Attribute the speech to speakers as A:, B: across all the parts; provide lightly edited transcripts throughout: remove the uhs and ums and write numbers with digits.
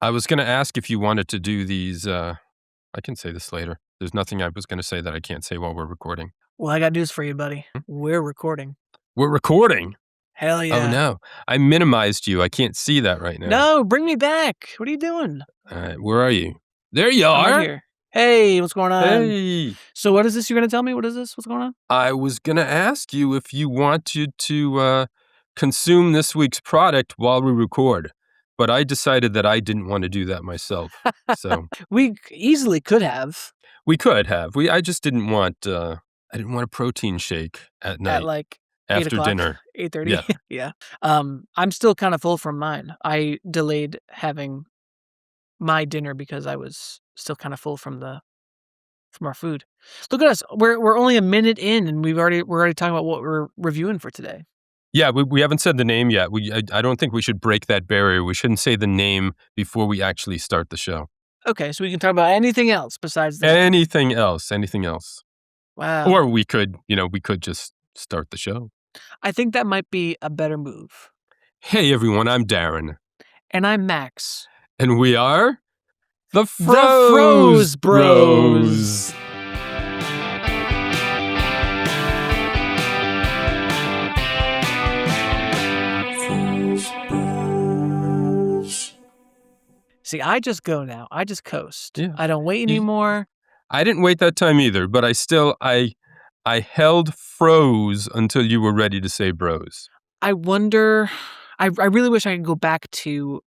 A: I was going to ask if you wanted to do these. I can say this later. There's nothing I was going to say that I can't say while we're recording.
B: Well, I got news for you, buddy. We're recording.
A: We're recording.
B: Hell yeah.
A: Oh, no. I minimized you. I can't see that right now.
B: No, bring me back. What are you doing?
A: All right. Where are you? There you
B: I'm
A: are.
B: right here. Hey, what's going on?
A: Hey.
B: So what is this you're going to tell me? What is this? What's going on?
A: I was going to ask you if you wanted to consume this week's product while we record, but I decided that I didn't want to do that myself. So
B: we easily could have.
A: We could have. I just didn't want. I didn't want a protein shake at night.
B: At like
A: after
B: 8:00,
A: dinner.
B: 8:30. Yeah. I'm still kind of full from mine. I delayed having my dinner because I was still kind of full from our food. Look at us. We're only a minute in, and we're already talking about what we're reviewing for today.
A: Yeah, we haven't said the name yet. I don't think we should break that barrier. We shouldn't say the name before we actually start the show.
B: Okay, so we can talk about anything else besides this.
A: Anything else.
B: Wow.
A: Or we could just start the show.
B: I think that might be a better move.
A: Hey everyone, I'm Darren.
B: And I'm Max.
A: And we are the Froze Bros.
B: See, I just go now. I just coast.
A: Yeah.
B: I don't wait anymore.
A: I didn't wait that time either, but I held froze until you were ready to say bros.
B: I wonder, I really wish I could go back to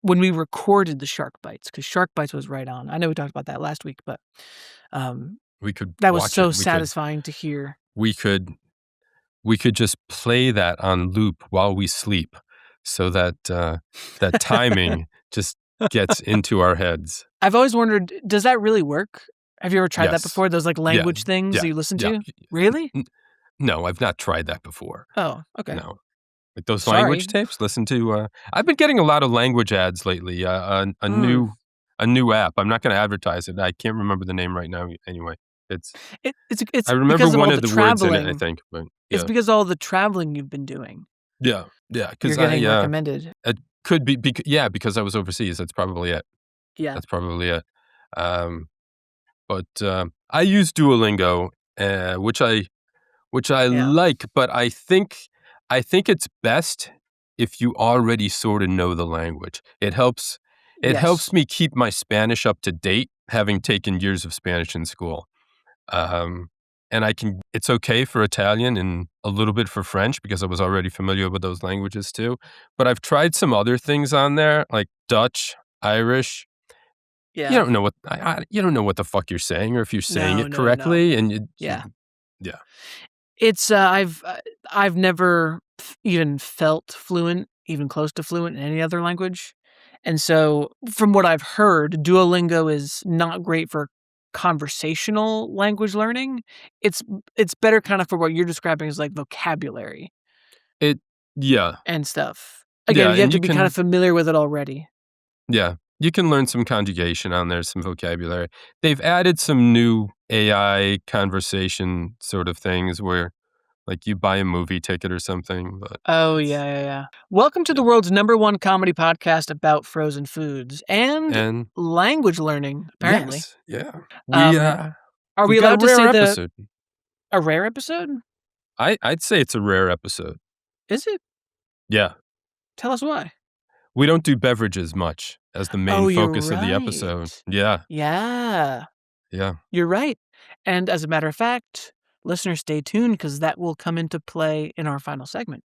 B: when we recorded the Shark Bites, because Shark Bites was right on. I know we talked about that last week, but that was so satisfying to hear.
A: We could just play that on loop while we sleep so that that timing just gets into our heads.
B: I've always wondered, does that really work? Have you ever tried that before? Those like language things
A: that
B: you listen to? Really?
A: No, I've not tried that before.
B: Oh, okay.
A: No. Like those language tapes? Listen to I've been getting a lot of language ads lately. A new app. I'm not going to advertise it. I can't remember the name right now anyway. It's I remember one of the words in it, I think, but
B: it's because of all the traveling you've been doing.
A: Yeah, because
B: you're getting recommended.
A: It could be because I was overseas. That's probably it.
B: Yeah,
A: that's probably it. But I use Duolingo, which I like, but I think it's best if you already sort of know the language. It helps me keep my Spanish up to date, having taken years of Spanish in school. And it's okay for Italian and a little bit for French because I was already familiar with those languages too. But I've tried some other things on there like Dutch, Irish.
B: Yeah.
A: You don't know what the fuck you're saying or if you're saying it correctly.
B: No.
A: And
B: yeah.
A: It's
B: I've never even felt fluent, even close to fluent in any other language. And so from what I've heard, Duolingo is not great for conversational language learning. It's better kind of for what you're describing as like vocabulary. And stuff. Again, you have to be kind of familiar with it already.
A: Yeah. You can learn some conjugation on there, some vocabulary. They've added some new AI conversation sort of things where like you buy a movie ticket or something. But
B: oh, yeah. Welcome to the world's #1 comedy podcast about frozen foods and language learning, apparently.
A: Yes, yeah.
B: Are we allowed to say a rare episode?
A: I'd say it's a rare episode.
B: Is it?
A: Yeah.
B: Tell us why.
A: We don't do beverages much as the main focus of the episode. Yeah.
B: Yeah. You're right. And as a matter of fact, listeners, stay tuned because that will come into play in our final segment.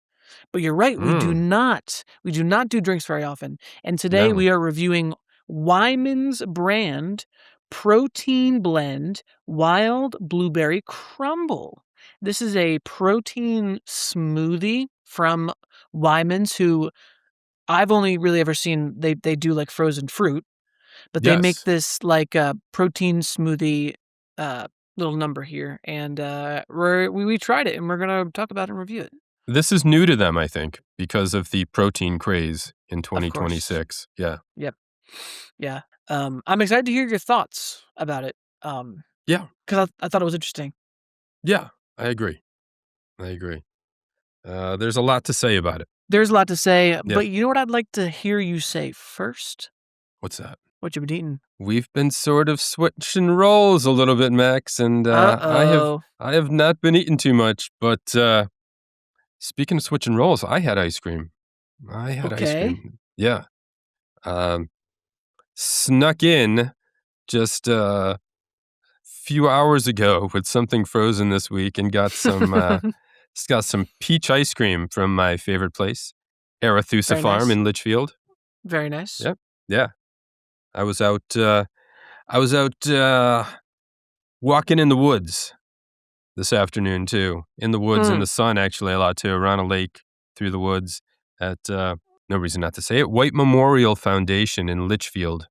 B: But you're right. We do not do drinks very often. And today we are reviewing Wyman's brand protein blend wild blueberry crumble. This is a protein smoothie from Wyman's, who I've only really ever seen they do like frozen fruit, but they make this like a protein smoothie little number here, and we tried it, and we're gonna talk about it and review it.
A: This is new to them, I think, because of the protein craze in 2026. Yeah.
B: Yep. Yeah. I'm excited to hear your thoughts about it.
A: Yeah.
B: Because I thought it was interesting.
A: Yeah, I agree. There's a lot to say about it.
B: There's a lot to say, but you know what I'd like to hear you say first?
A: What's that?
B: What you been eating?
A: We've been sort of switching roles a little bit, Max, and I have not been eating too much. But speaking of switching roles, I had ice cream. Ice cream. Yeah. Snuck in just a few hours ago with something frozen this week and got some peach ice cream from my favorite place, Arethusa Farm in Litchfield.
B: Very nice.
A: Yep. Yeah. I was out walking in the woods this afternoon too. In the woods, in the sun, actually, a lot too, around a lake, through the woods at, no reason not to say it, White Memorial Foundation in Litchfield,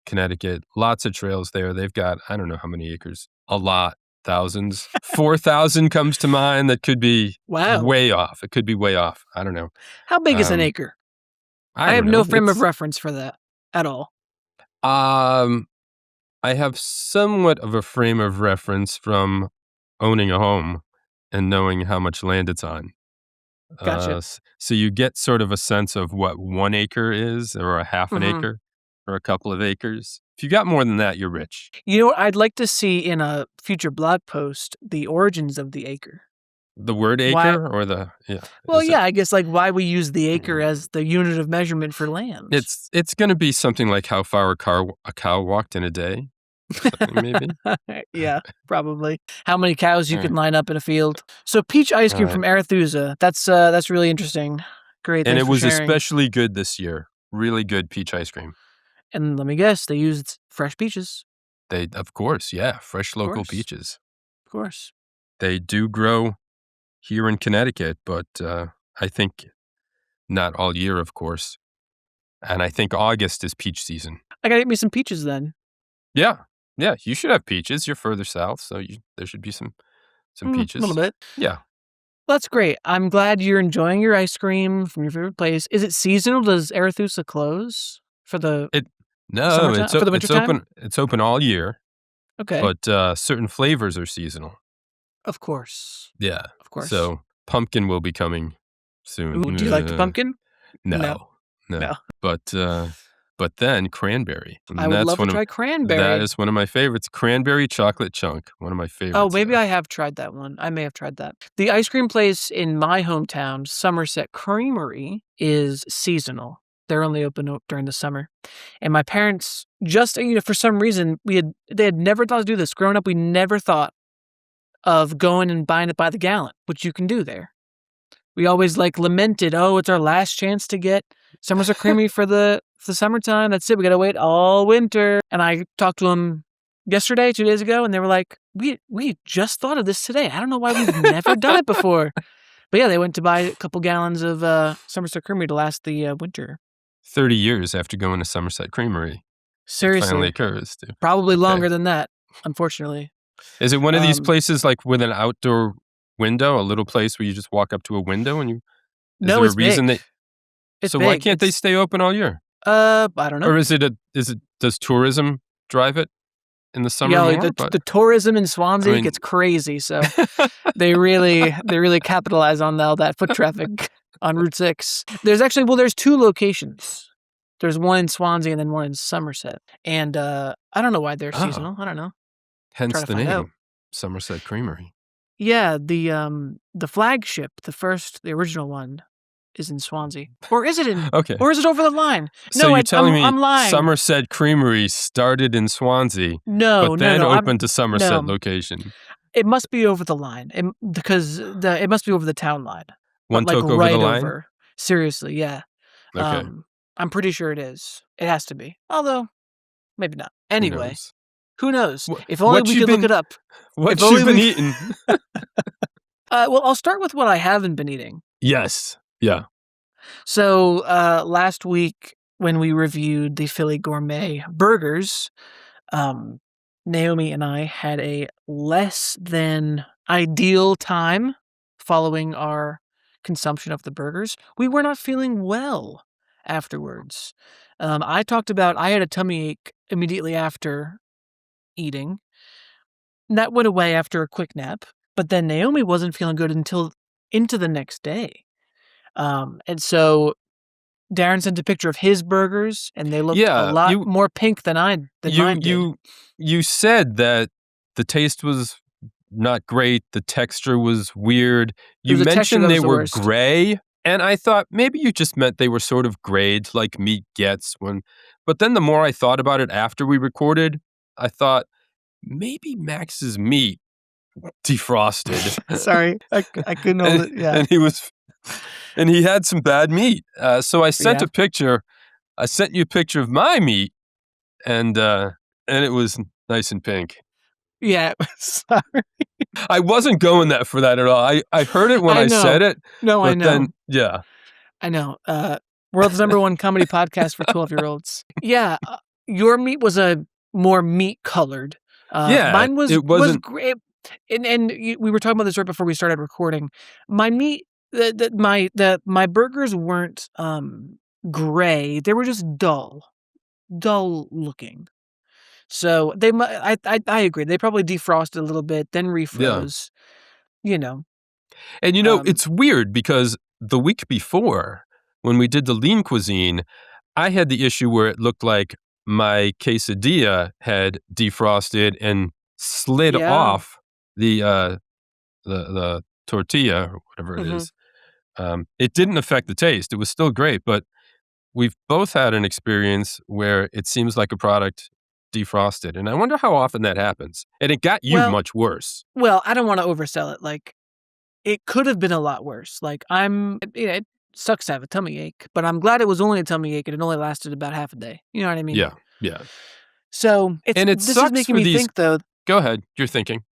A: Connecticut. Lots of trails there. They've got, I don't know how many acres. A lot. Thousands. 4,000 comes to mind. That could be way off. It could be way off. I don't know.
B: How big is an acre? I have no frame of reference for that at all.
A: I have somewhat of a frame of reference from owning a home and knowing how much land it's on.
B: Gotcha.
A: So you get sort of a sense of what 1 acre is, or a half an acre, or a couple of acres. If you got more than that, you're rich.
B: You know what? I'd like to see in a future blog post the origins of the acre.
A: The word acre or the
B: Well, I guess like why we use the acre as the unit of measurement for land.
A: It's going to be something like how far a cow walked in a day. Maybe.
B: Yeah, probably. How many cows you can line up in a field. So peach ice cream from Arethusa. That's really interesting. Great.
A: And it was especially good this year. Really good peach ice cream.
B: And let me guess, they used fresh peaches.
A: Of course, yeah, fresh local peaches.
B: Of course.
A: They do grow here in Connecticut, but I think not all year, of course. And I think August is peach season.
B: I gotta get me some peaches then.
A: Yeah, you should have peaches. You're further south, so there should be some peaches.
B: A little bit.
A: Yeah.
B: Well, that's great. I'm glad you're enjoying your ice cream from your favorite place. Is it seasonal? Does Arethusa close for the for the winter time?
A: It's open all year.
B: Okay.
A: But certain flavors are seasonal.
B: Of course.
A: Yeah.
B: Of course.
A: So pumpkin will be coming soon.
B: Ooh, do you like the pumpkin?
A: No. But then cranberry.
B: I would love to try cranberry.
A: That is one of my favorites. Cranberry chocolate chunk. One of my favorites.
B: Oh, maybe I have tried that one. I may have tried that. The ice cream place in my hometown, Somerset Creamery, is seasonal. They're only open during the summer. And my parents just, for some reason, they had never thought to do this. Growing up, we never thought of going and buying it by the gallon, which you can do there. We always lamented, it's our last chance to get Somerset Creamery for the summertime. That's it. We got to wait all winter. And I talked to them yesterday, 2 days ago, and they were like, we just thought of this today. I don't know why we've never done it before. But yeah, they went to buy a couple gallons of Somerset Creamery to last the winter.
A: 30 years after going to Somerset Creamery.
B: Seriously.
A: It finally occurs. Too.
B: Probably longer than that, unfortunately.
A: Is it one of these places with an outdoor window, a little place where you just walk up to a window and you...
B: No, it's big.
A: So why can't they stay open all year?
B: I don't know.
A: Or does tourism drive it in the summer more?
B: The tourism in Swansea gets crazy, so they really capitalize on all that foot traffic on Route 6. There's 2 locations. There's one in Swansea and then one in Somerset. And I don't know why they're seasonal. I don't know.
A: Hence the name, Somerset Creamery.
B: Yeah, the flagship, the original one, is in Swansea. Or is it in...
A: Okay.
B: Or is it over the line?
A: So
B: no,
A: you're telling me
B: I'm lying.
A: Somerset Creamery started in Swansea, but then opened to Somerset location.
B: It must be over the line, because it must be over the town line.
A: One took over the line? Over.
B: Seriously, yeah.
A: Okay.
B: I'm pretty sure it is. It has to be. Although, maybe not. Anyway, who knows? If only we could look it up.
A: What you've been eating?
B: Well, I'll start with what I haven't been eating.
A: Yes. Yeah.
B: So last week when we reviewed the Philly Gourmet burgers, Naomi and I had a less than ideal time following our consumption of the burgers. We were not feeling well afterwards. I talked about I had a tummy ache immediately after eating. That went away after a quick nap. But then Naomi wasn't feeling good until into the next day. And so Darren sent a picture of his burgers, and they looked a lot more pink than mine did.
A: You said that the taste was not great. The texture was weird. You mentioned they were gray, and I thought maybe you just meant they were sort of grayed like meat gets when. But then the more I thought about it after we recorded, I thought maybe Max's meat defrosted.
B: Sorry, I couldn't hold it. Yeah,
A: and he had some bad meat. So I sent a picture. I sent you a picture of my meat, and it was nice and pink.
B: Yeah, sorry.
A: I wasn't going for that at all. I heard it when I said it.
B: No,
A: but
B: I know.
A: Then, yeah.
B: I know. World's #1 comedy podcast for 12-year-olds. Yeah, your meat was a more meat colored. Mine was great. And we were talking about this right before we started recording. My meat, my burgers weren't gray. They were just dull looking. So I agree. They probably defrosted a little bit, then refroze. Yeah.
A: And it's weird because the week before, when we did the lean cuisine, I had the issue where it looked like my quesadilla had defrosted and slid off the tortilla or whatever it is. It didn't affect the taste. It was still great, but we've both had an experience where it seems like a product defrosted, and I wonder how often that happens. And it got you much worse.
B: Well, I don't want to oversell it. Like, it could have been a lot worse. Like, it sucks to have a tummy ache, but I'm glad it was only a tummy ache and it only lasted about half a day. You know what I mean?
A: Yeah.
B: So this is making me think, though.
A: Go ahead. You're thinking.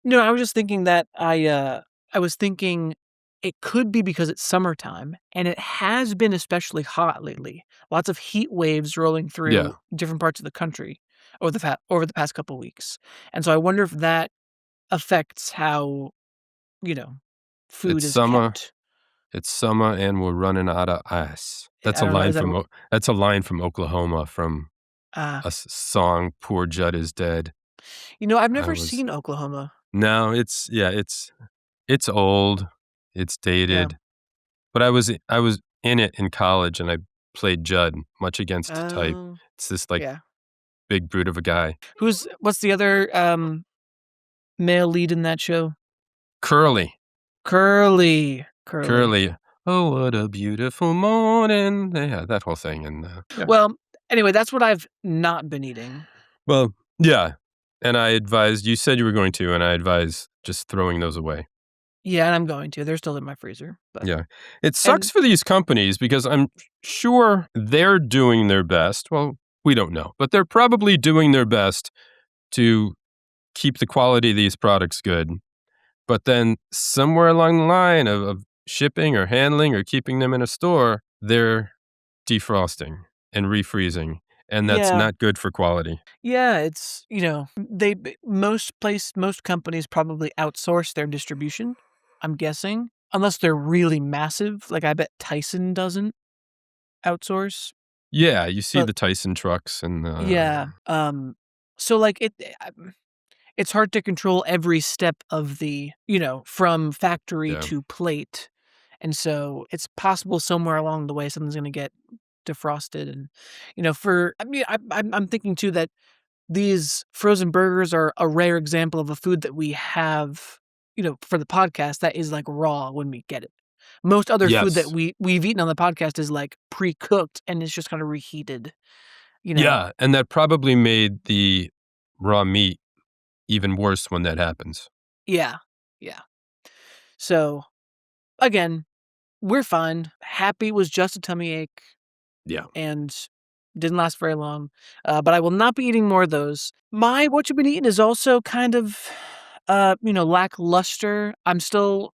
B: No, I was just thinking that I was thinking it could be because it's summertime and it has been especially hot lately. Lots of heat waves rolling through different parts of the country over the past couple of weeks. And so I wonder if that affects how, food is kept.
A: It's summer and we're running out of ice. That's a line from Oklahoma from a song, Pore Jud is Dead.
B: I've never seen Oklahoma.
A: No, it's old. It's dated. But I was in it in college and I played Judd, much against type. It's this big brute of a guy.
B: What's the other male lead in that show?
A: Curly.
B: Oh,
A: what a beautiful morning. Yeah, that whole thing. And
B: well, anyway, that's what I've not been eating.
A: Well, yeah. And I advised, you said you were going to, and I advise just throwing those away.
B: Yeah, and I'm going to. They're still in my freezer. But.
A: Yeah. It sucks for these companies because I'm sure they're doing their best. Well, we don't know, but they're probably doing their best to keep the quality of these products good. But then somewhere along the line of shipping or handling or keeping them in a store, they're defrosting and refreezing. And that's not good for quality.
B: Yeah, it's, most companies probably outsource their distribution, I'm guessing. Unless they're really massive. Like, I bet Tyson doesn't outsource.
A: Yeah, you see the Tyson trucks and...
B: So, like, it's hard to control every step of the, from factory to plate. And so it's possible somewhere along the way something's going to get defrosted. And, I'm thinking too that these frozen burgers are a rare example of a food that we have, for the podcast that is like raw when we get it. Most other food that we've eaten on the podcast is like pre-cooked and it's just kind of reheated,
A: Yeah, and that probably made the raw meat even worse when that happens.
B: Yeah. So, again, we're fine. Happy was just a tummy ache.
A: Yeah.
B: And didn't last very long. But I will not be eating more of those. What you've been eating is also kind of, lackluster. I'm still...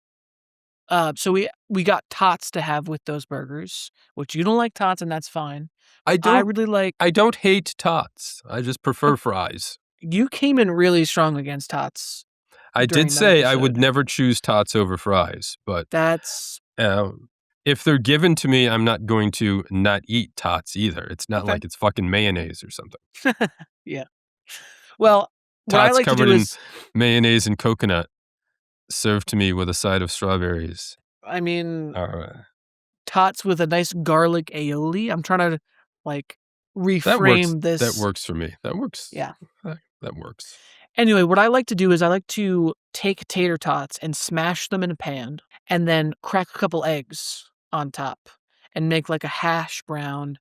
B: so we got tots to have with those burgers, which you don't like tots, and that's fine. I
A: don't hate tots. I just prefer fries.
B: You came in really strong against tots.
A: I did say I would never choose tots over fries, but
B: that's...
A: if they're given to me, I'm not going to not eat tots either. It's not like it's fucking mayonnaise or something.
B: Yeah. Well, what
A: tots
B: I like
A: covered
B: to do
A: in mayonnaise and coconut served to me with a side of strawberries.
B: I mean,
A: All right.
B: tots with a nice garlic aioli. I'm trying to like reframe this.
A: That works for me. That works.
B: Yeah.
A: That works.
B: Anyway, what I like to do is I like to take tater tots and smash them in a pan and then crack a couple eggs on top and make like a hash brown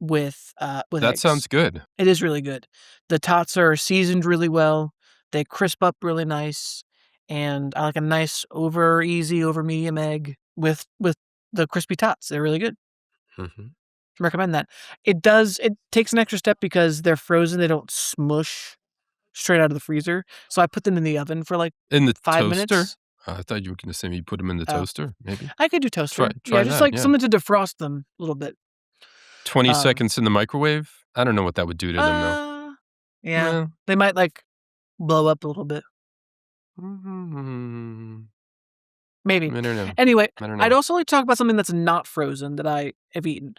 B: with
A: That
B: eggs.
A: sounds good.
B: It is really good. The tots are seasoned really well. They crisp up really nice. And I like a nice over medium egg with the crispy tots. They're really good.
A: Mm-hmm.
B: Recommend that. It takes an extra step because they're frozen. They don't smush straight out of the freezer. So I put them in the oven for like
A: in the
B: 5
A: toaster?
B: minutes.
A: I thought you were going to say you put them in the toaster, maybe.
B: I could do toaster.
A: Try
B: just
A: that,
B: like something to defrost them a little bit.
A: 20 seconds in the microwave? I don't know what that would do to them, though.
B: Yeah. Well, they might like blow up a little bit.
A: Mm-hmm.
B: Maybe.
A: I don't know.
B: Anyway, I'd also like to talk about something that's not frozen that I have eaten.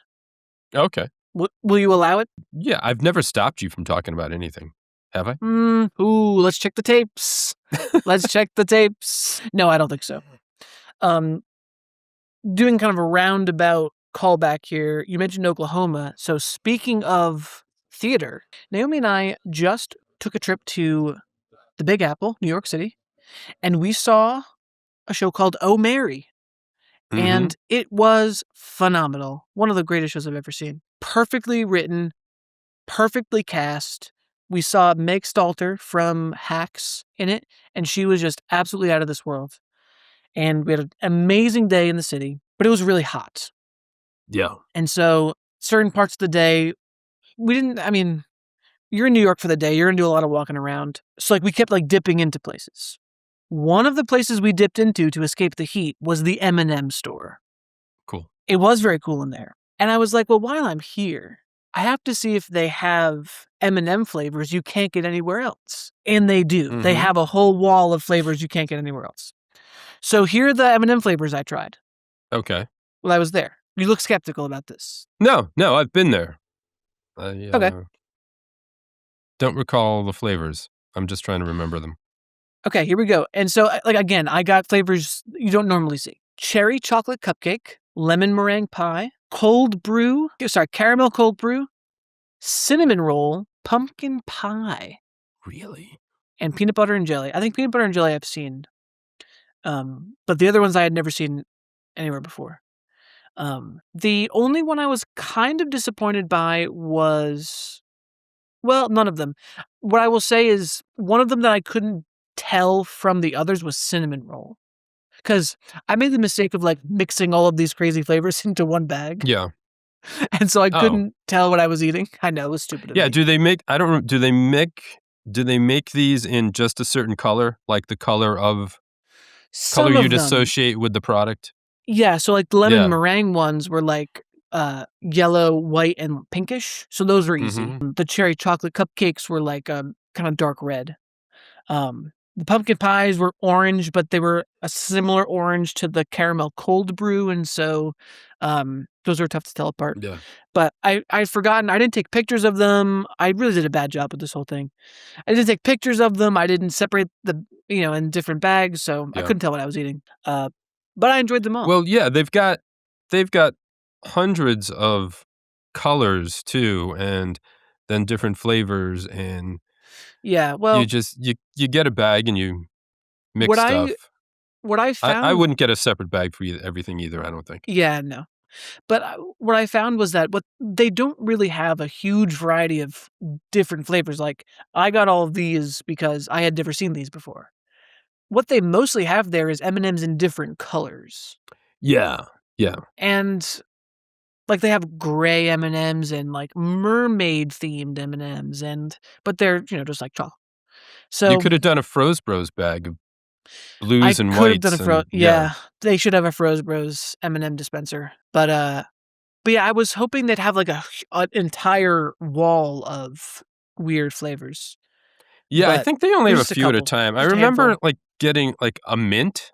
A: Okay.
B: Will you allow it?
A: Yeah, I've never stopped you from talking about anything. Have I?
B: Let's check the tapes. Let's check the tapes. No, I don't think so. Doing kind of a roundabout callback here. You mentioned Oklahoma. So speaking of theater, Naomi and I just took a trip to the Big Apple, New York City, and we saw a show called Oh Mary. Mm-hmm. And it was phenomenal. One of the greatest shows I've ever seen. Perfectly written, perfectly cast. We saw Meg Stalter from Hacks in it, and she was just absolutely out of this world. And we had an amazing day in the city, but it was really hot.
A: Yeah.
B: And so certain parts of the day, you're in New York for the day, you're going to do a lot of walking around. So like we kept like dipping into places. One of the places we dipped into to escape the heat was the M&M store.
A: Cool.
B: It was very cool in there. And I was like, well, while I'm here, I have to see if they have M&M flavors you can't get anywhere else. And they do. Mm-hmm. They have a whole wall of flavors you can't get anywhere else. So here are the M&M flavors I tried.
A: Okay.
B: Well, I was there. You look skeptical about this.
A: No, I've been there.
B: Okay.
A: Don't recall the flavors. I'm just trying to remember them.
B: Okay, here we go. And so, like, again, I got flavors you don't normally see. Cherry chocolate cupcake, lemon meringue pie, caramel cold brew, cinnamon roll, pumpkin pie.
A: Really?
B: And peanut butter and jelly. I think peanut butter and jelly I've seen. But the other ones I had never seen anywhere before. The only one I was kind of disappointed by was, well, none of them. What I will say is one of them that I couldn't tell from the others was cinnamon roll. Because I made the mistake of like mixing all of these crazy flavors into one bag.
A: Yeah.
B: And so I couldn't tell what I was eating. I know, it was stupid of me.
A: Yeah, do they make these in just a certain color? Like the color you'd associate with the product?
B: Yeah, so like the lemon meringue ones were like yellow, white, and pinkish. So those were easy. Mm-hmm. The cherry chocolate cupcakes were like kind of dark red. The pumpkin pies were orange, but they were a similar orange to the caramel cold brew, and so those are tough to tell apart.
A: Yeah.
B: But I'd forgotten. I didn't take pictures of them. I really did a bad job with this whole thing. I didn't take pictures of them. I didn't separate in different bags, so I couldn't tell what I was eating. But I enjoyed them all.
A: Well, yeah, they've got hundreds of colors too, and then different flavors, and
B: yeah, well,
A: you get a bag and you mix stuff.
B: What I found,
A: I wouldn't get a separate bag for everything either. I don't think.
B: Yeah, no. But what I found was that they don't really have a huge variety of different flavors. Like I got all of these because I had never seen these before. What they mostly have there is M&Ms in different colors.
A: Yeah.
B: And like they have gray M&Ms and like mermaid themed M&Ms, but they're just like chocolate. So
A: you could have done a Froze Bros bag of blues and whites. I could have done
B: yeah, they should have a Froze Bros M&M dispenser. But yeah, I was hoping they'd have like an entire wall of weird flavors.
A: Yeah, I think they only have a few at a time. I remember like getting like a mint,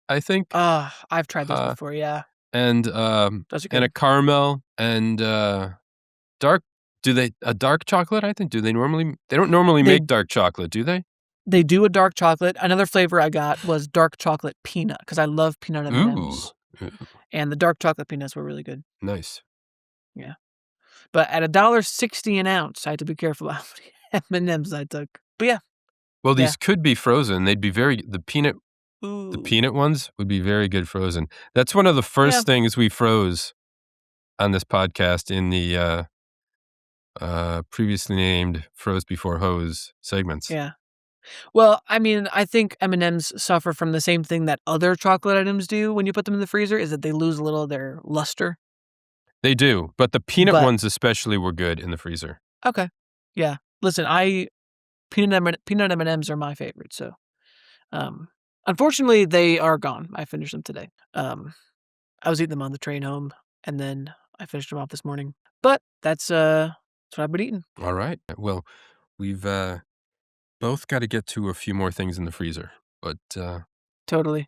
A: I think.
B: I've tried those before, yeah.
A: And a caramel and dark. A dark chocolate? I think. They don't normally make dark chocolate, do they?
B: They do a dark chocolate. Another flavor I got was dark chocolate peanut because I love peanut M&Ms.
A: Ooh.
B: And the dark chocolate peanuts were really good.
A: Nice.
B: Yeah. But at $1.60 an ounce, I had to be careful how many M&Ms I took. But yeah.
A: Well, these could be frozen. They'd be the peanut ones would be very good frozen. That's one of the first things we froze on this podcast in the previously named Froze Before Hose segments.
B: Yeah. Well, I mean, I think M&Ms suffer from the same thing that other chocolate items do when you put them in the freezer, is that they lose a little of their luster.
A: They do, but the peanut ones especially were good in the freezer.
B: Okay. Yeah. Listen, peanut M&Ms are my favorite, so unfortunately they are gone. I finished them today. I was eating them on the train home, and then I finished them off this morning. But that's what I've been eating.
A: All right. Well, we've both got to get to a few more things in the freezer, but
B: totally.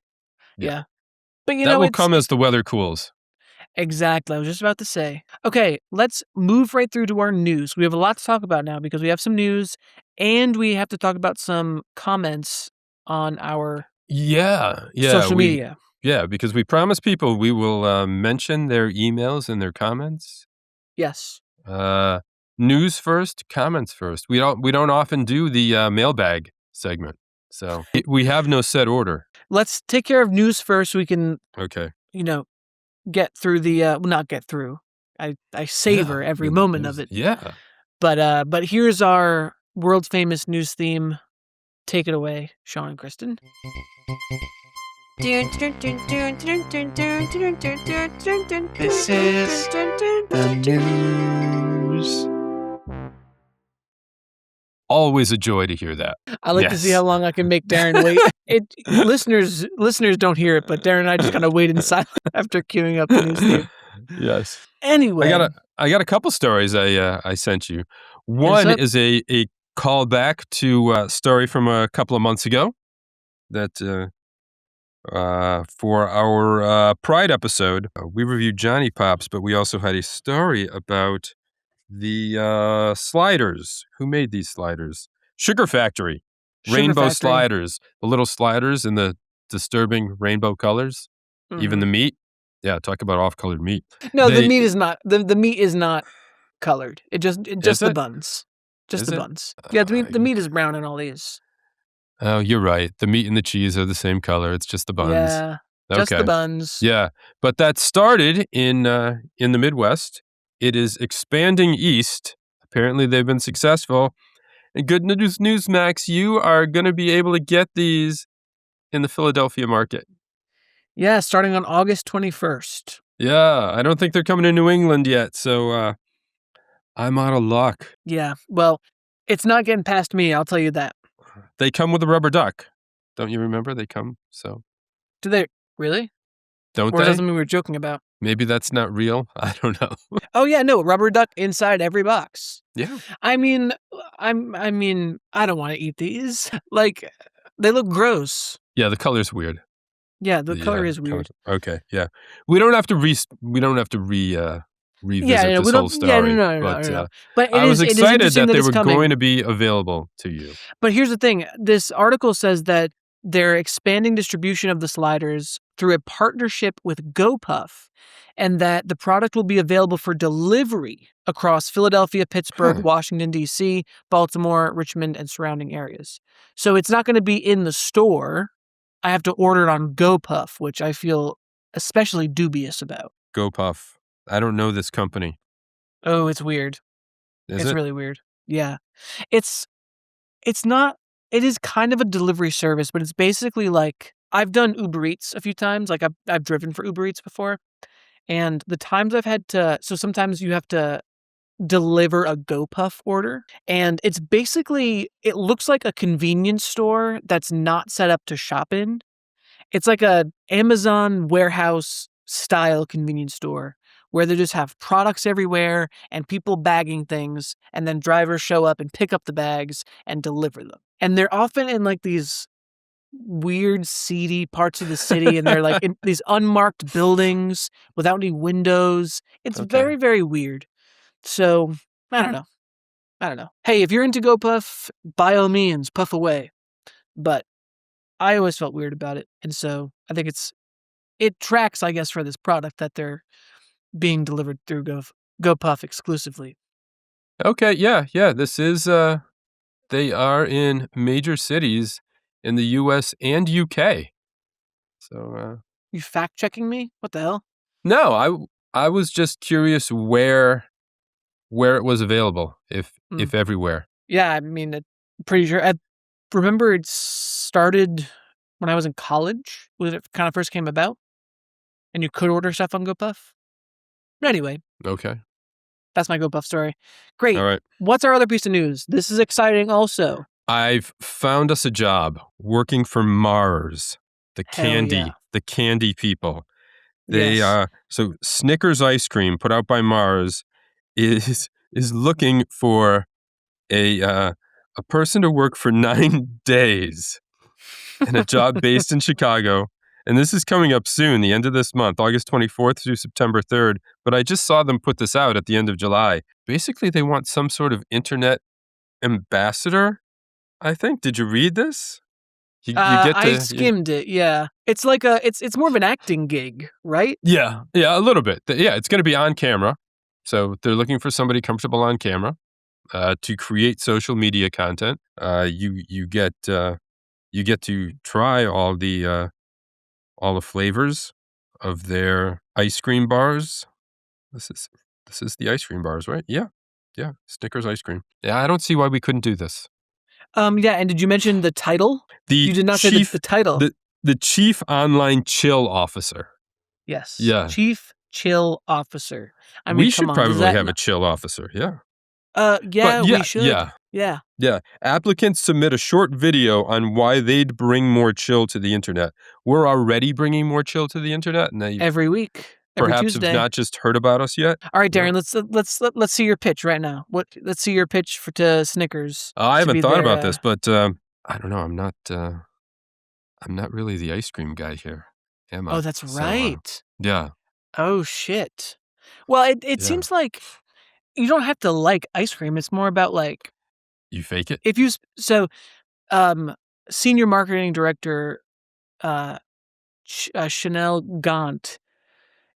B: Yeah. But
A: that will come as the weather cools.
B: Exactly. I was just about to say. Okay, let's move right through to our news. We have a lot to talk about now because we have some news and we have to talk about some comments on our social media.
A: Yeah, because we promised people we will mention their emails and their comments.
B: Yes.
A: News first, comments first. We don't often do the mailbag segment, so we have no set order.
B: Let's take care of news first so we can, get through the not get through. I savor every moment of it.
A: Yeah.
B: But here's our world famous news theme. Take it away, Sean and Kristen.
C: This is the news.
A: Always a joy to hear that.
B: I like to see how long I can make Darren wait. Listeners don't hear it, but Darren and I just kind of wait in silence after queuing up the news theme.
A: Yes.
B: Anyway,
A: I got a couple stories I sent you. One is a callback to a story from a couple of months ago that for our Pride episode, we reviewed Johnny Pops, but we also had a story about the sliders. Who made these sliders? Sugar Factory. Rainbow sliders. The little sliders in the disturbing rainbow colors. Mm-hmm. Even the meat. Yeah, talk about off-colored meat.
B: No, the meat is not. The meat is not colored. Just the buns. Just the buns. Yeah, the meat is brown in all these.
A: Oh, you're right. The meat and the cheese are the same color. It's just the buns.
B: Yeah, just the buns.
A: Yeah, but that started in the Midwest. It is expanding east. Apparently, they've been successful. And good news, Max, you are going to be able to get these in the Philadelphia market.
B: Yeah, starting on August 21st.
A: Yeah, I don't think they're coming to New England yet, so I'm out of luck.
B: Yeah, well, it's not getting past me, I'll tell you that.
A: They come with a rubber duck. Don't you remember? They come, so.
B: Do they? Really?
A: Don't
B: or
A: they?
B: Or something we were joking about.
A: Maybe that's not real. I don't know.
B: Oh, yeah, no, rubber duck inside every box.
A: Yeah.
B: I mean, I don't want to eat these. Like, they look gross.
A: Yeah, the color's weird.
B: Yeah, the color is weird.
A: Okay, yeah. We don't have to revisit this whole story.
B: No. But
A: I was excited that they were going to be available to you.
B: But here's the thing. This article says that they're expanding distribution of the sliders through a partnership with GoPuff, and that the product will be available for delivery across Philadelphia, Pittsburgh, Washington, D.C., Baltimore, Richmond, and surrounding areas. So it's not going to be in the store. I have to order it on GoPuff, which I feel especially dubious about.
A: GoPuff. I don't know this company.
B: Oh, it's weird. It's really weird. Yeah. It is kind of a delivery service, but it's basically like, I've done Uber Eats a few times. Like I've driven for Uber Eats before. And the times I've had to, so sometimes you have to deliver a GoPuff order. And it's basically, it looks like a convenience store that's not set up to shop in. It's like a Amazon warehouse style convenience store where they just have products everywhere and people bagging things, and then drivers show up and pick up the bags and deliver them. And they're often in like these weird, seedy parts of the city, and they're like in these unmarked buildings without any windows. It's very, very weird. So, I don't know. Hey, if you're into GoPuff, by all means, puff away. but I always felt weird about it. And so I think it tracks, I guess, for this product that they're being delivered through GoPuff exclusively.
A: Okay, yeah. This is, they are in major cities in the US and UK. So,
B: You fact checking me? What the hell?
A: No, I was just curious where it was available, if everywhere.
B: Yeah, I mean, I'm pretty sure. I remember it started when I was in college, when it kind of first came about, and you could order stuff on GoPuff. But anyway,
A: Okay.
B: that's my GoPuff story. Great.
A: All right.
B: What's our other piece of news? This is exciting also.
A: I've found us a job working for Mars, the candy people. They so Snickers ice cream put out by Mars is looking for a person to work for 9 days in a job based in Chicago. And this is coming up soon, the end of this month, August 24th through September 3rd. But I just saw them put this out at the end of July. Basically, they want some sort of internet ambassador, I think. Did you read this? You get to,
B: I skimmed it, yeah. It's like it's more of an acting gig, right?
A: Yeah, a little bit. Yeah, it's going to be on camera. So they're looking for somebody comfortable on camera to create social media content. You get to try all the flavors of their ice cream bars. This is the ice cream bars, right? Yeah, Snickers ice cream. Yeah, I don't see why we couldn't do this.
B: Yeah, and did you mention the title? You did not say the title.
A: The Chief Online Chill Officer.
B: Yes.
A: Yeah.
B: Chief Chill Officer. I mean,
A: we should probably have a chill officer. Yeah.
B: Yeah, we should.
A: Yeah. Applicants submit a short video on why they'd bring more chill to the internet. We're already bringing more chill to the internet, and they
B: every week, every
A: perhaps
B: Tuesday.
A: have not just heard about us yet.
B: All right, Darren, let's see your pitch right now. Let's see your pitch to Snickers.
A: I haven't thought about this, but I don't know. I'm not really the ice cream guy here, am I?
B: Oh, that's right.
A: Yeah.
B: Oh shit. Well, it seems like you don't have to like ice cream. It's more about like
A: you fake it.
B: If you senior marketing director Chanel Gaunt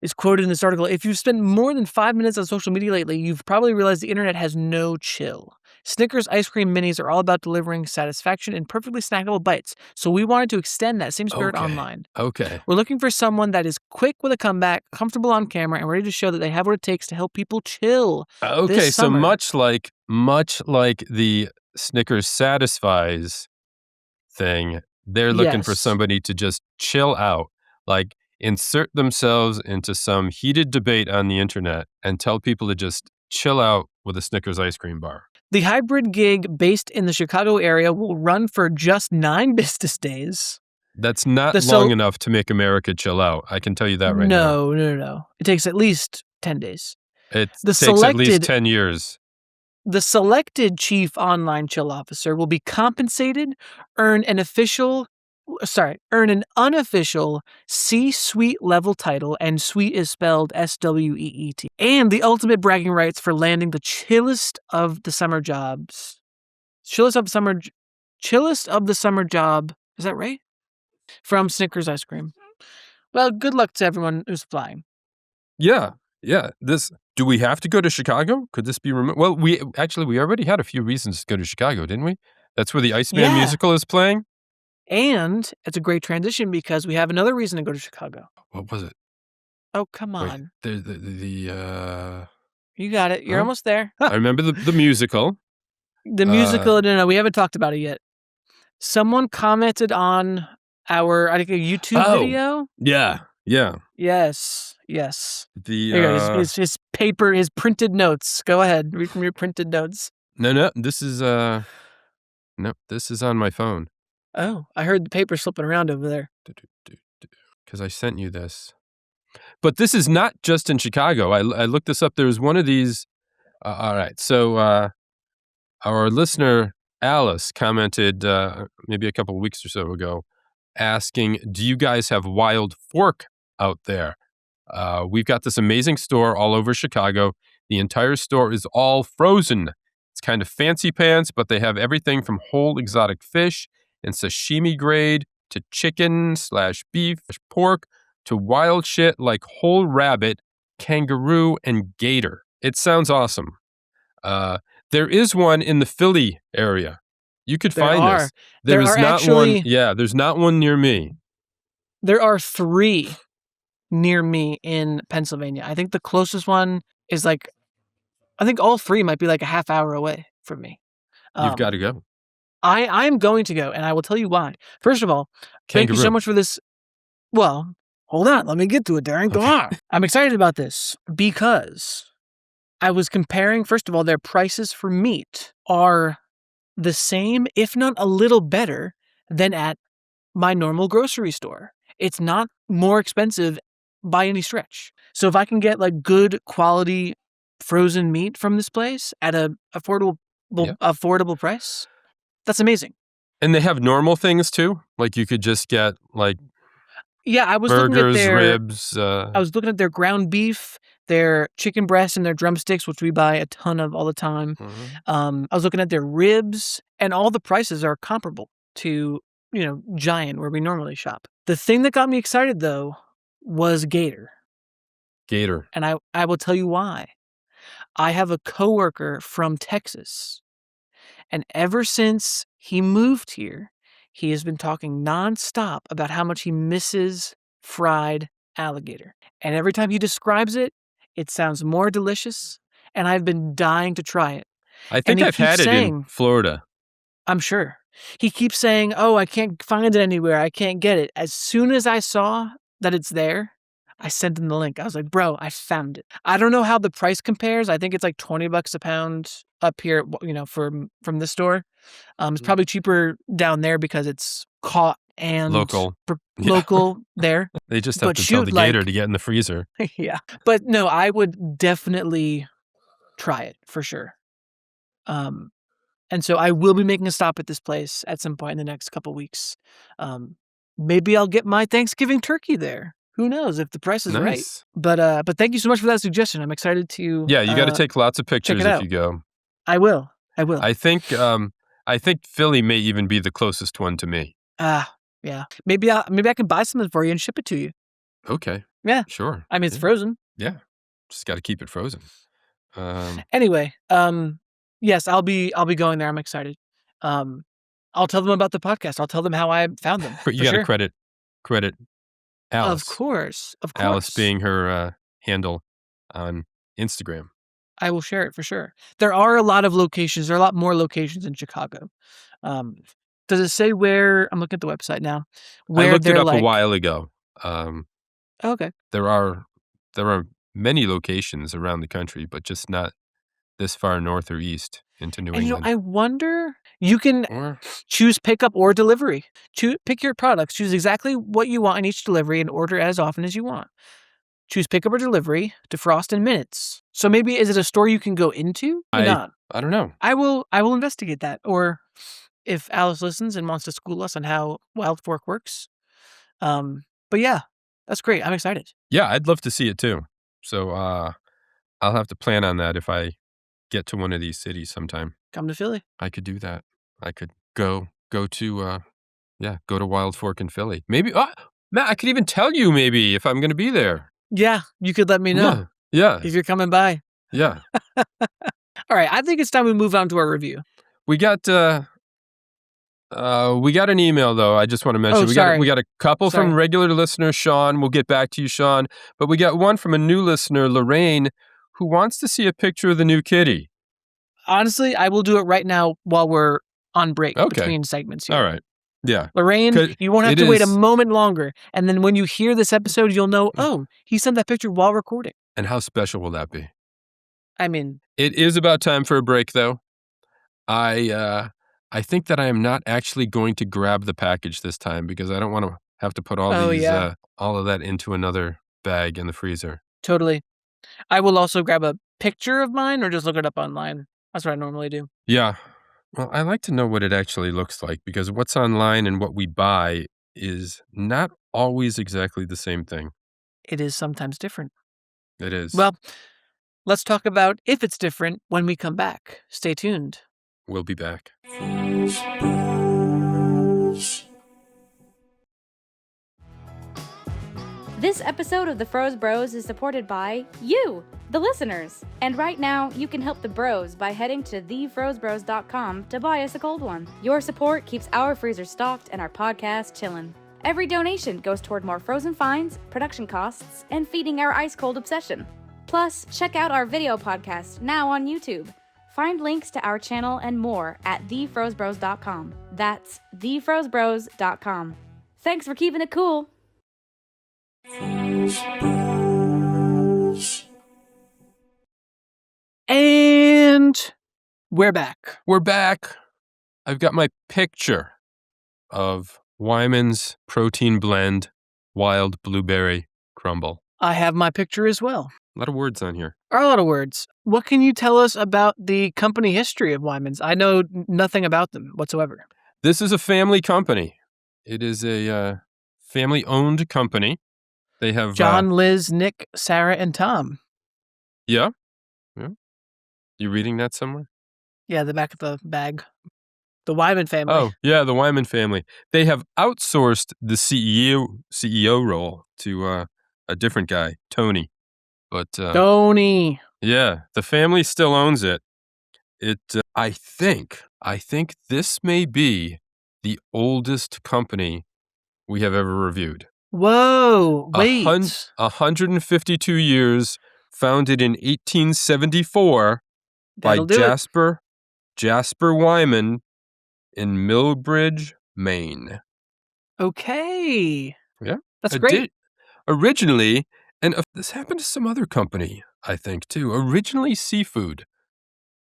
B: is quoted in this article. If you've spent more than 5 minutes on social media lately, you've probably realized the internet has no chill. Snickers ice cream minis are all about delivering satisfaction in perfectly snackable bites. So we wanted to extend that same spirit online.
A: Okay.
B: We're looking for someone that is quick with a comeback, comfortable on camera, and ready to show that they have what it takes to help people chill.
A: Okay, so much like the Snickers Satisfies thing, they're looking for somebody to just chill out, like insert themselves into some heated debate on the internet and tell people to just chill out with a Snickers ice cream bar.
B: The hybrid gig based in the Chicago area will run for just 9 business days.
A: That's not long enough to make America chill out. I can tell you that right now.
B: No. It takes at least 10 days.
A: It takes at least 10 years.
B: The selected chief online chill officer will be compensated, earn an unofficial C-suite level title, and suite is spelled SWEET, and the ultimate bragging rights for landing the chillest of the summer jobs. Chillest of the summer job. Is that right? From Snickers ice cream. Well, good luck to everyone who's applying.
A: Yeah. Do we have to go to Chicago? Could this be remote? Well, we already had a few reasons to go to Chicago, didn't we? That's where the Iceman musical is playing.
B: And it's a great transition because we have another reason to go to Chicago.
A: What was it?
B: Oh, come on.
A: Wait,
B: you got it. You're almost there.
A: I remember the musical.
B: The musical, no, we haven't talked about it yet. Someone commented on our, I think, a YouTube video.
A: Yeah.
B: Yes.
A: The
B: his paper, his printed notes. Go ahead, read from your printed notes.
A: No, this is on my phone.
B: Oh, I heard the paper slipping around over there.
A: Because I sent you this. But this is not just in Chicago. I looked this up. There's one of these. All right. So our listener, Alice, commented maybe a couple of weeks or so ago asking, do you guys have wild fork out there? We've got this amazing store all over Chicago. The entire store is all frozen. It's kind of fancy pants, but they have everything from whole exotic fish, and sashimi grade to chicken/beef, pork to wild shit like whole rabbit, kangaroo, and gator. It sounds awesome. There is one in the Philly area. You could find this.
B: There is not one.
A: Yeah, there's not one near me.
B: There are 3 near me in Pennsylvania. I think the closest one is I think all 3 might be like a half hour away from me.
A: You've got to go.
B: I'm going to go, and I will tell you why. First of all, thank you so much for this. Well, hold on. Let me get to it, Darren. Go on. I'm excited about this because I was comparing, first of all, their prices for meat are the same, if not a little better, than at my normal grocery store. It's not more expensive by any stretch. So if I can get good quality frozen meat from this place at a affordable price, that's amazing.
A: And they have normal things too? Like you could just get
B: I was
A: burgers,
B: looking at their
A: ribs.
B: I was looking at their ground beef, their chicken breasts, and their drumsticks, which we buy a ton of all the time.
A: Mm-hmm.
B: I was looking at their ribs, and all the prices are comparable to, Giant, where we normally shop. The thing that got me excited, though, was gator.
A: Gator.
B: And I will tell you why. I have a coworker from Texas, and ever since he moved here, he has been talking nonstop about how much he misses fried alligator. And every time he describes it, it sounds more delicious, and I've been dying to try it.
A: I think I've had it in Florida.
B: I'm sure. He keeps saying, oh, I can't find it anywhere. I can't get it. As soon as I saw that it's there, I sent him the link. I was like, bro, I found it. I don't know how the price compares. I think it's like $20 a pound up here, from this store. It's probably cheaper down there because it's caught and
A: local
B: there.
A: They just have to tell the gator to get in the freezer.
B: Yeah. But no, I would definitely try it for sure. And so I will be making a stop at this place at some point in the next couple weeks. Maybe I'll get my Thanksgiving turkey there. Who knows if the price is right? But thank you so much for that suggestion. I'm excited to.
A: Yeah, you got to take lots of pictures if you go.
B: I will.
A: I think Philly may even be the closest one to me.
B: Yeah. Maybe I can buy something for you and ship it to you.
A: Okay.
B: Yeah.
A: Sure.
B: I mean, it's frozen.
A: Yeah. Just got to keep it frozen.
B: Anyway, yes, I'll be going there. I'm excited. I'll tell them about the podcast. I'll tell them how I found them.
A: But you got to credit Alice.
B: Of course.
A: Alice being her handle on Instagram.
B: I will share it for sure. There are a lot of locations. There are a lot more locations in Chicago. Does it say where? I'm looking at the website now.
A: I looked it up a while ago.
B: Okay.
A: There are many locations around the country, but just not this far north or east into New England.
B: I wonder, you can choose pickup or delivery. Pick your products. Choose exactly what you want in each delivery and order as often as you want. Choose pickup or delivery, defrost in minutes. So maybe, is it a store you can go into? Not.
A: I don't know.
B: I will investigate that. Or if Alice listens and wants to school us on how Wild Fork works. But yeah, that's great. I'm excited.
A: Yeah, I'd love to see it too. So I'll have to plan on that if I get to one of these cities sometime.
B: Come to Philly.
A: I could do that. I could go to Wild Fork in Philly. Maybe, Matt, I could even tell you maybe if I'm going to be there.
B: Yeah, you could let me know.
A: Yeah.
B: If you're coming by.
A: Yeah.
B: All right, I think it's time we move on to our review.
A: We got an email though. I just want to mention we got a couple from regular listener Sean. We'll get back to you, Sean. But we got one from a new listener, Lorraine, who wants to see a picture of the new kitty.
B: Honestly, I will do it right now while we're on break between segments here.
A: All right. Yeah.
B: Lorraine, you won't have to wait a moment longer. And then when you hear this episode, you'll know, oh, he sent that picture while recording.
A: And how special will that be?
B: I mean,
A: it is about time for a break, though. I think that I am not actually going to grab the package this time because I don't want to have to put all of that into another bag in the freezer.
B: Totally. I will also grab a picture of mine or just look it up online. That's what I normally do.
A: Yeah. Well, I like to know what it actually looks like because what's online and what we buy is not always exactly the same thing.
B: It is sometimes different.
A: It is.
B: Well, let's talk about if it's different when we come back. Stay tuned.
A: We'll be back.
D: This episode of the Froze Bros is supported by you, the listeners. And right now, you can help the bros by heading to thefrozebros.com to buy us a cold one. Your support keeps our freezer stocked and our podcast chillin'. Every donation goes toward more frozen finds, production costs, and feeding our ice cold obsession. Plus, check out our video podcast now on YouTube. Find links to our channel and more at thefrozebros.com. That's thefrozebros.com. Thanks for keeping it cool.
B: And we're back.
A: We're back. I've got my picture of Wyman's protein blend, wild blueberry crumble.
B: I have my picture as well.
A: A lot of words on here.
B: Are a lot of words. What can you tell us about the company history of Wyman's? I know nothing about them whatsoever.
A: This is a family company. It is a family-owned company. They have
B: John, Liz, Nick, Sarah, and Tom.
A: Yeah. You reading that somewhere?
B: Yeah, the back of the bag. The Wyman family.
A: Oh, yeah, the Wyman family. They have outsourced the CEO role to a different guy, Tony. But
B: Tony.
A: Yeah, the family still owns it. I think this may be the oldest company we have ever reviewed.
B: Whoa, wait.
A: 152 years, founded in 1874 by Jasper Wyman in Milbridge, Maine.
B: Okay.
A: Yeah.
B: That's great.
A: Originally, and this happened to some other company, I think, too. Originally seafood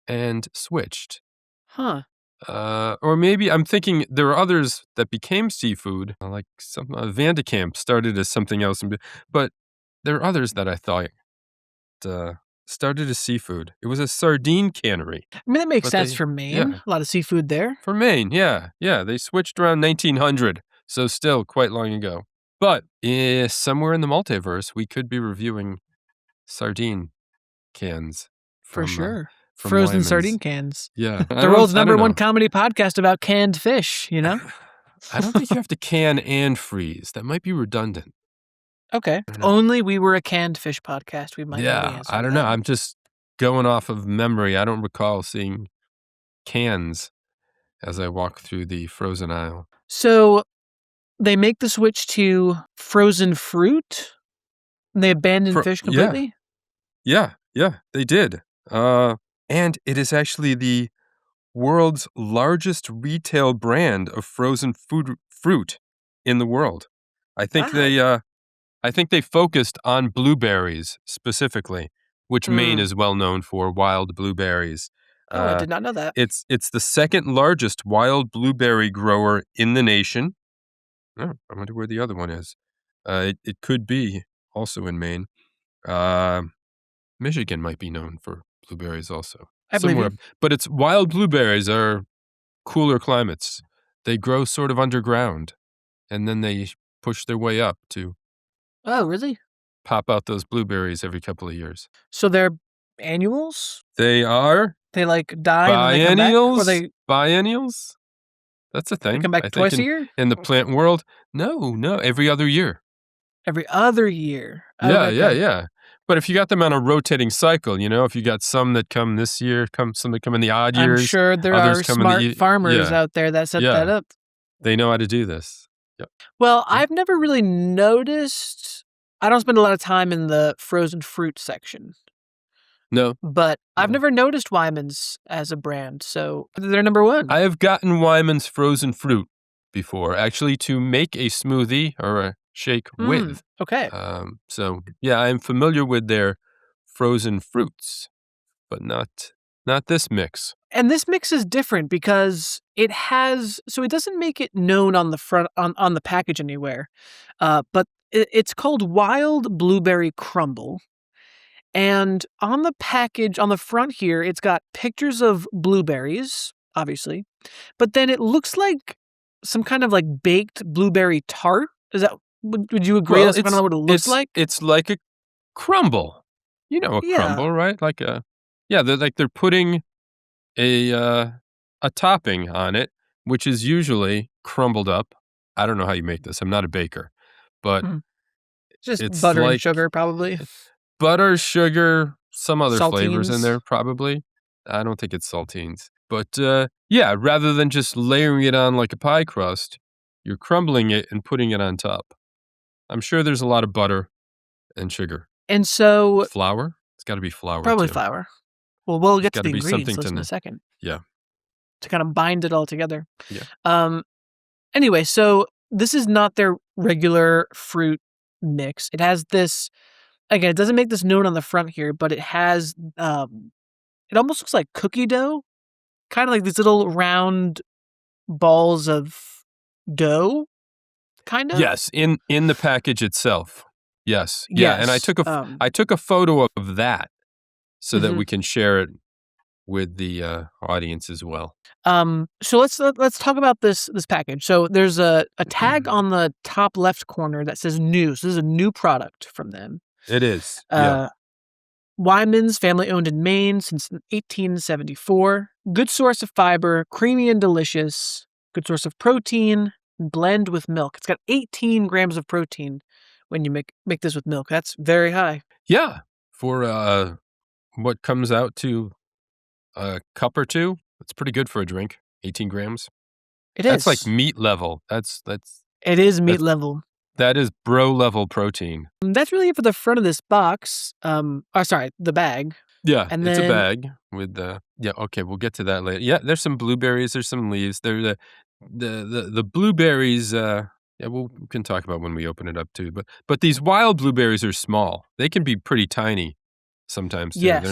A: and switched.
B: Huh.
A: Or maybe I'm thinking there are others that became seafood, like some Vandekamp started as something else, but there are others that I thought started as seafood. It was a sardine cannery.
B: I mean, that makes sense for Maine.
A: Yeah.
B: A lot of seafood there.
A: For Maine, yeah. They switched around 1900, so still quite long ago. But somewhere in the multiverse, we could be reviewing sardine cans.
B: For sure.
A: Frozen
B: Wyman's. Sardine cans.
A: Yeah.
B: The world's number one comedy podcast about canned fish, you know?
A: I don't think you have to can and freeze. That might be redundant.
B: Okay. If only we were a canned fish podcast, we might know the answer.
A: I don't know. I'm just going off of memory. I don't recall seeing cans as I walk through the frozen aisle.
B: So they make the switch to frozen fruit? And they abandon fish completely?
A: Yeah, they did. And it is actually the world's largest retail brand of frozen fruit in the world. I think they focused on blueberries specifically, which Maine is well known for, wild blueberries.
B: I did not know that.
A: It's the second largest wild blueberry grower in the nation. Oh, I wonder where the other one is. It could be also in Maine. Michigan might be known for blueberries also.
B: I believe you.
A: But it's wild blueberries are cooler climates. They grow sort of underground, and then they push their way up to
B: Oh, really?
A: Pop out those blueberries every couple of years.
B: So they're annuals?
A: They are.
B: They like die and then they come back? Or
A: Biennials? That's a thing.
B: They come back twice a year?
A: In the plant world? No, every other year.
B: Every other year?
A: Yeah. But if you got them on a rotating cycle, if you got some that come this year, some that come in the odd years.
B: I'm sure there are smart farmers out there that set that up.
A: They know how to do this. Yep.
B: Well, I've never really noticed. I don't spend a lot of time in the frozen fruit section.
A: No.
B: But I've never noticed Wyman's as a brand, so they're number one.
A: I have gotten Wyman's frozen fruit before, actually, to make a smoothie or a shake with.
B: Okay.
A: So, yeah, I'm familiar with their frozen fruits, but not this mix.
B: And this mix is different because it doesn't make it known on the front, on the package anywhere, but it's called Wild Blueberry Crumble. And on the package, on the front here, it's got pictures of blueberries, obviously, but then it looks like some kind of like baked blueberry tart. Is that, would you agree? That's kind of what it looks like?
A: It's like a crumble. You know a crumble, right? They're putting a topping on it, which is usually crumbled up. I don't know how you make this. I'm not a baker, but
B: Just
A: It's
B: butter and
A: like
B: sugar, probably.
A: butter, sugar, some other flavors in
B: Saltines.
A: there, probably. I don't think it's saltines. But yeah, rather than just layering it on like a pie crust, you're crumbling it and putting it on top. I'm sure there's a lot of butter and sugar.
B: And so...
A: Flour? It's got to be flour,
B: Probably
A: too.
B: flour. Well, we'll
A: There's
B: get to
A: got
B: the
A: to be
B: ingredients
A: something
B: list in
A: to...
B: a second.
A: Yeah.
B: To kind of bind it all together.
A: Yeah.
B: Anyway, so this is not their regular fruit mix. It has this... Again, it doesn't make this note on the front here, but it has... it almost looks like cookie dough. Kind of like these little round balls of dough, kind of?
A: Yes, in the package itself. Yes. Yeah, and I took a photo of that so that we can share it with the audience as well.
B: So let's talk about this package. So there's a tag on the top left corner that says new. So this is a new product from them.
A: It is. Yeah.
B: Wyman's, family owned in Maine since 1874. Good source of fiber, creamy and delicious. Good source of protein, blend with milk. It's got 18 grams of protein when you make this with milk. That's very high.
A: Yeah. For what comes out to a cup or two, it's pretty good for a drink. 18 grams. That's like meat level.
B: It is meat level.
A: That is bro level protein.
B: That's really it for the front of this box. The bag.
A: Yeah,
B: and
A: it's a bag with yeah, okay, we'll get to that later. Yeah, there's some blueberries, there's some leaves. There the blueberries yeah, we can talk about when we open it up too. But these wild blueberries are small. They can be pretty tiny sometimes too.
B: Yes.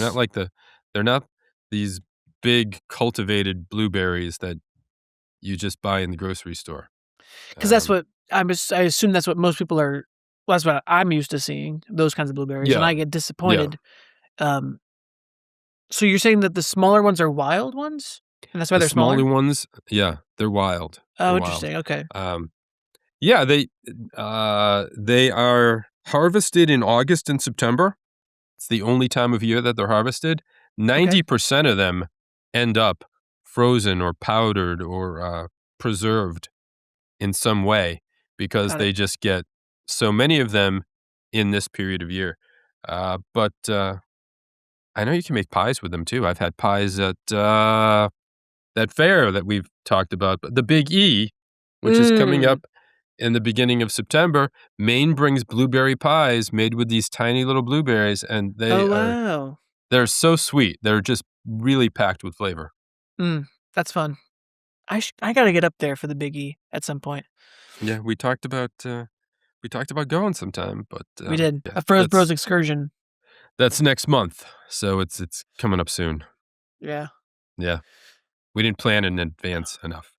A: They're not these big cultivated blueberries that you just buy in the grocery store.
B: Because that's what I assume that's what most people are. Well, that's what I'm used to seeing, those kinds of blueberries, and I get disappointed. So you're saying that the smaller ones are wild ones, and that's why they're smaller?
A: The smaller ones, yeah, they're wild.
B: Oh, interesting. Okay.
A: Yeah, they are harvested in August and September. It's the only time of year that they're harvested. 90% of them end up frozen or powdered or preserved in some way because they just get so many of them in this period of year. But I know you can make pies with them too. I've had pies at that fair that we've talked about, the Big E, which is coming up in the beginning of September. Maine brings blueberry pies made with these tiny little blueberries, and they're so sweet. They're just really packed with flavor.
B: That's fun. I got to get up there for the Big E at some point.
A: Yeah, we talked about going sometime, but
B: we did
A: yeah,
B: a Froze Bros excursion.
A: That's next month, so it's coming up soon.
B: Yeah.
A: Yeah. We didn't plan in advance enough.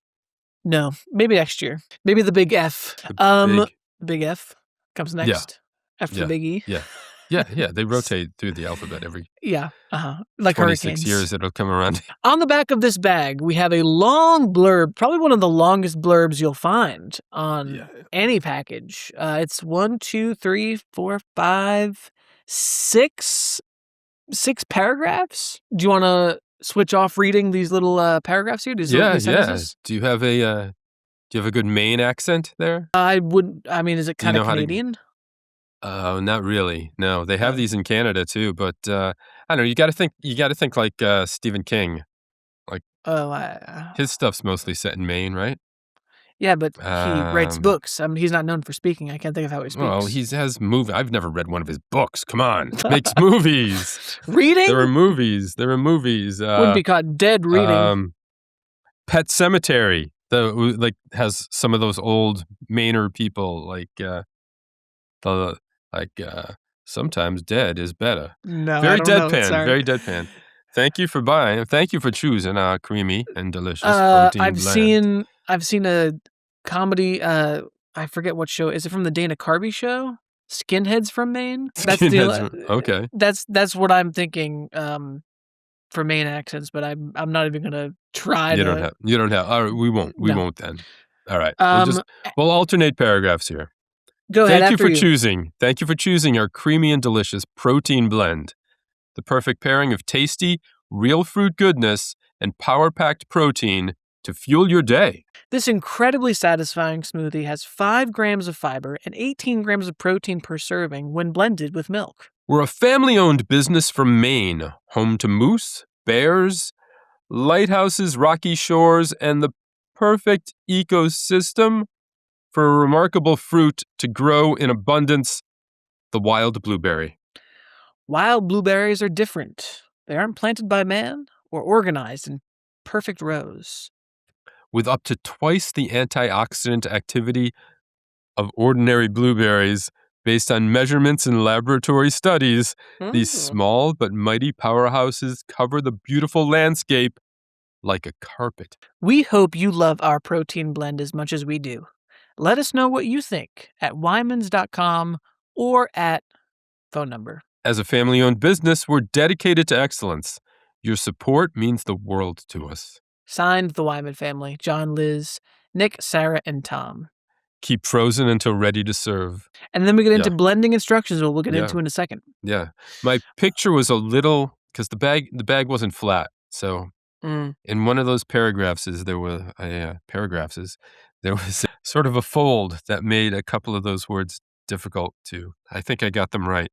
B: No, maybe next year. Maybe the Big F. The Big F comes next after the Big E.
A: Yeah. Yeah. They rotate through the alphabet every
B: like
A: 26
B: hurricanes.
A: years it'll come around.
B: On the back of this bag, we have a long blurb, probably one of the longest blurbs you'll find on any package. It's 1, 2, 3, 4, 5, 6 paragraphs. Do you want to switch off reading these little paragraphs here? These sentences?
A: Do you have a good Maine accent there?
B: I wouldn't. I mean, is it kind of Canadian?
A: Oh, not really. No, they have these in Canada too, but I don't know. You got to think like Stephen King. Like, his stuff's mostly set in Maine, right?
B: Yeah, but he writes books. I mean, he's not known for speaking. I can't think of how he speaks.
A: Well, he has movies. I've never read one of his books. Come on, makes movies.
B: Reading?
A: There are movies.
B: Wouldn't be caught dead reading.
A: Pet Cemetery, has some of those old Mainer people sometimes dead is better.
B: No,
A: very
B: I don't
A: deadpan.
B: know.
A: Very deadpan. Thank you for buying. Thank you for choosing our creamy and delicious protein blend.
B: I've seen a comedy. I forget what show. Is it from the Dana Carvey show? Skinheads from Maine.
A: Okay.
B: That's what I'm thinking for Maine accents, but I'm not even gonna try.
A: You don't have. All right, we won't. We won't then. All right. We'll alternate paragraphs here.
B: Go ahead.
A: Thank you for choosing our creamy and delicious protein blend. The perfect pairing of tasty, real fruit goodness and power-packed protein to fuel your day.
B: This incredibly satisfying smoothie has 5 grams of fiber and 18 grams of protein per serving when blended with milk.
A: We're a family-owned business from Maine, home to moose, bears, lighthouses, rocky shores, and the perfect ecosystem for a remarkable fruit to grow in abundance, the wild blueberry.
B: Wild blueberries are different. They aren't planted by man or organized in perfect rows.
A: With up to twice the antioxidant activity of ordinary blueberries, based on measurements and laboratory studies, these small but mighty powerhouses cover the beautiful landscape like a carpet.
B: We hope you love our protein blend as much as we do. Let us know what you think at wymans.com or at phone number.
A: As a family-owned business, we're dedicated to excellence. Your support means the world to us.
B: Signed, the Wyman family, John, Liz, Nick, Sarah, and Tom.
A: Keep frozen until ready to serve.
B: And then we get into blending instructions, we'll get into in a second.
A: Yeah. My picture was a little, because the bag wasn't flat. So in one of those paragraphs, there was sort of a fold that made a couple of those words difficult to. I think I got them right.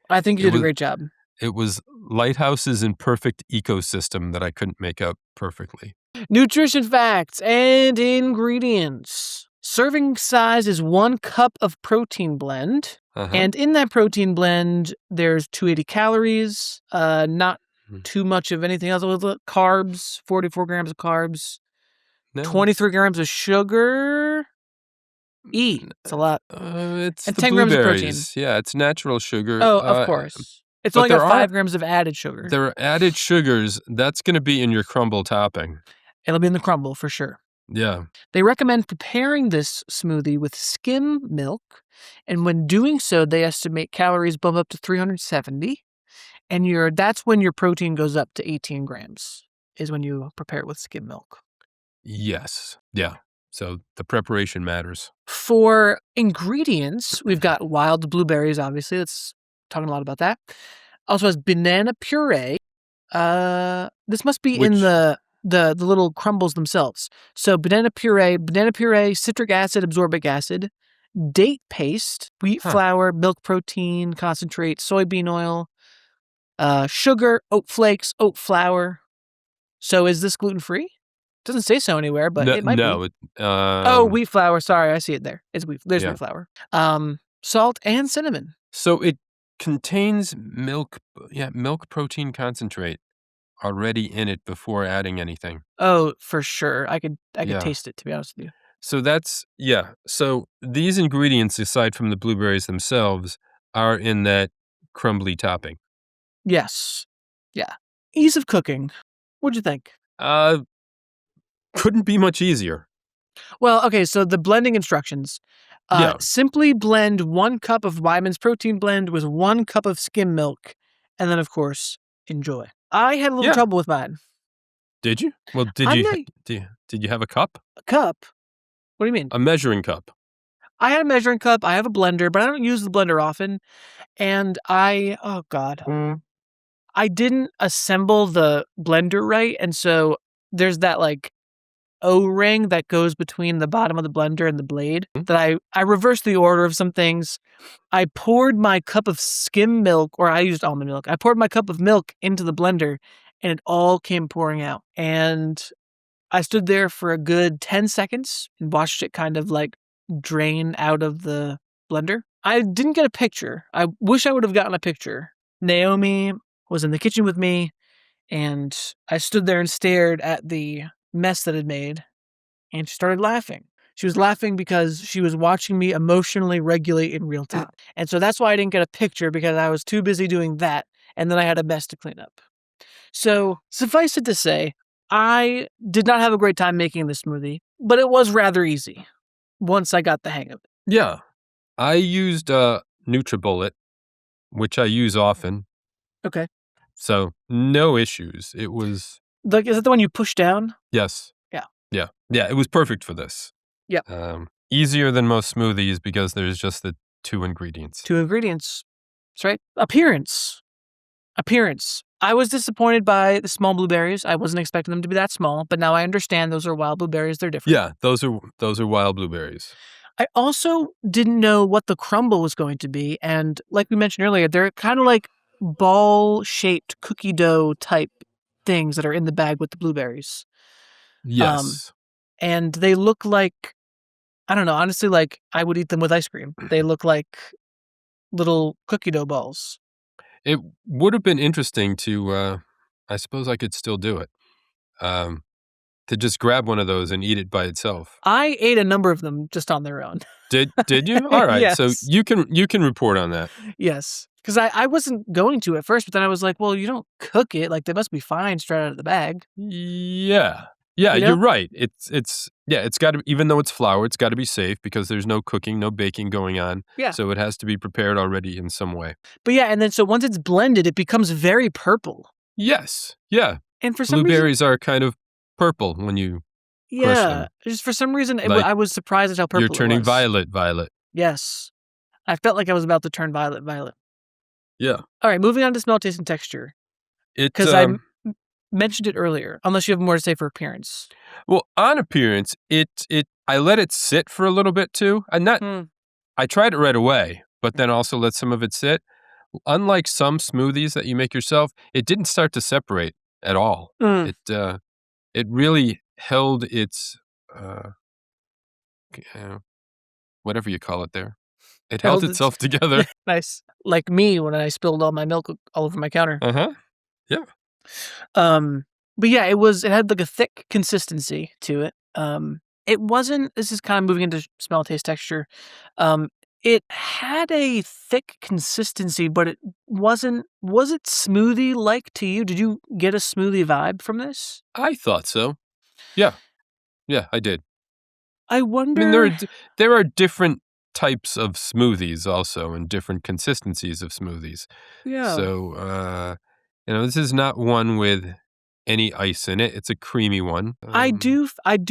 B: I think you did a great job.
A: It was lighthouses in perfect ecosystem that I couldn't make out perfectly.
B: Nutrition facts and ingredients. Serving size is 1 cup of protein blend. And in that protein blend, there's 280 calories, not too much of anything else. Carbs, 44 grams of carbs, 23 grams of sugar. It's a lot.
A: It's
B: and
A: the
B: 10 grams of protein.
A: Yeah, it's natural sugar.
B: Oh, of course. It's only got 5 grams of added sugar.
A: There are added sugars. That's going to be in your crumble topping.
B: It'll be in the crumble for sure.
A: Yeah.
B: They recommend preparing this smoothie with skim milk. And when doing so, they estimate calories bump up to 370. And that's when your protein goes up to 18 grams, is when you prepare it with skim milk.
A: Yes. Yeah. So the preparation matters.
B: For ingredients, we've got wild blueberries, obviously. That's talking a lot about that. Also has banana puree. This must be in the little crumbles themselves. So banana puree, citric acid, absorbic acid, date paste, wheat flour, milk protein, concentrate, soybean oil, sugar, oat flakes, oat flour. So is this gluten-free? Doesn't say so anywhere, but it might be. Wheat flour. Sorry, I see it there. It's wheat. There's wheat flour. Salt and cinnamon.
A: So it contains milk protein concentrate already in it before adding anything.
B: Oh, for sure. I could taste it, to be honest with you.
A: So So these ingredients, aside from the blueberries themselves, are in that crumbly topping.
B: Yes. Yeah. Ease of cooking. What'd you think?
A: Couldn't be much easier.
B: Well, okay, so the blending instructions. Simply blend 1 cup of Wyman's protein blend with 1 cup of skim milk, and then, of course, enjoy. I had a little trouble with mine.
A: Did you? Well, did you have a cup?
B: A cup? What do you mean?
A: A measuring cup.
B: I had a measuring cup. I have a blender, but I don't use the blender often. And I didn't assemble the blender right, and so there's that, O-ring that goes between the bottom of the blender and the blade that I reversed the order of some things. I poured my cup of skim milk, or I used almond milk. I poured my cup of milk into the blender and it all came pouring out. And I stood there for a good 10 seconds and watched it kind of drain out of the blender. I didn't get a picture. I wish I would have gotten a picture. Naomi was in the kitchen with me and I stood there and stared at the mess that it made, and she started laughing. She was laughing because she was watching me emotionally regulate in real time. And so that's why I didn't get a picture, because I was too busy doing that, and then I had a mess to clean up. So suffice it to say, I did not have a great time making this smoothie, but it was rather easy once I got the hang of it.
A: Yeah. I used Nutribullet, which I use often.
B: Okay.
A: So no issues. It was...
B: is that the one you push down?
A: Yes.
B: Yeah.
A: Yeah, it was perfect for this.
B: Yeah.
A: Easier than most smoothies because there's just the 2 ingredients.
B: 2 ingredients. That's right. Appearance. I was disappointed by the small blueberries. I wasn't expecting them to be that small, but now I understand those are wild blueberries. They're different.
A: Yeah, those are wild blueberries.
B: I also didn't know what the crumble was going to be, and like we mentioned earlier, they're kind of like ball-shaped cookie dough type things that are in the bag with the blueberries.
A: Yes.
B: And they look like, I don't know, honestly, like I would eat them with ice cream. They look like little cookie dough balls.
A: It would have been interesting to, I suppose I could still do it, to just grab one of those and eat it by itself.
B: I ate a number of them just on their own.
A: Did you? All right,
B: Yes.
A: so you can report on that.
B: Yes, because I wasn't going to at first, but then I was like, well, you don't cook it. Like, they must be fine straight out of the bag.
A: Yeah. Yeah,
B: You know?
A: you're right. It's got to, even though it's flour, it's got to be safe because there's no cooking, no baking going on.
B: Yeah.
A: So it has to be prepared already in some way.
B: But yeah, and then so once it's blended, it becomes very purple.
A: Yes. Yeah.
B: And for some
A: Blueberries are kind of purple when you crush them.
B: just for some reason,
A: Like,
B: I was surprised at how purple
A: You're turning
B: it was.
A: violet.
B: Yes. I felt like I was about to turn violet.
A: Yeah.
B: All right, moving on to smell, taste, and texture. Because I mentioned it earlier, unless you have more to say for appearance.
A: Well, on appearance, I let it sit for a little bit too. I tried it right away, but then also let some of it sit. Unlike some smoothies that you make yourself, it didn't start to separate at all. It really held its whatever you call it there. It held itself together.
B: Nice. Like me when I spilled all my milk all over my counter.
A: Yeah.
B: But yeah, it had like a thick consistency to it. It wasn't, this is kind of moving into smell, taste, texture. It had a thick consistency, but it wasn't, was it smoothie-like to you? Did you get a smoothie vibe from this?
A: I thought so. Yeah. Yeah, I did.
B: I wonder.
A: I mean, there are different types of smoothies also and different consistencies of smoothies.
B: Yeah.
A: So, this is not one with any ice in it. It's a creamy one.
B: I do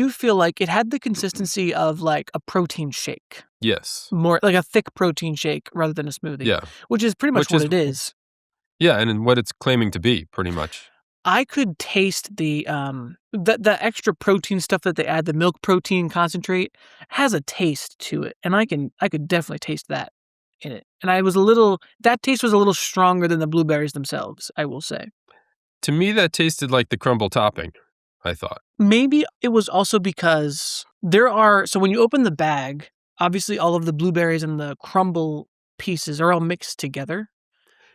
B: feel like it had the consistency of like a protein shake.
A: Yes.
B: More like a thick protein shake rather than a smoothie.
A: Yeah.
B: Which is pretty much what it is.
A: Yeah, and what it's claiming to be, pretty much.
B: I could taste the extra protein stuff that they add, the milk protein concentrate, has a taste to it, and I could definitely taste that in it. And that taste was a little stronger than the blueberries themselves, I will say.
A: To me, that tasted like the crumble topping, I thought.
B: Maybe it was also because so when you open the bag, obviously all of the blueberries and the crumble pieces are all mixed together.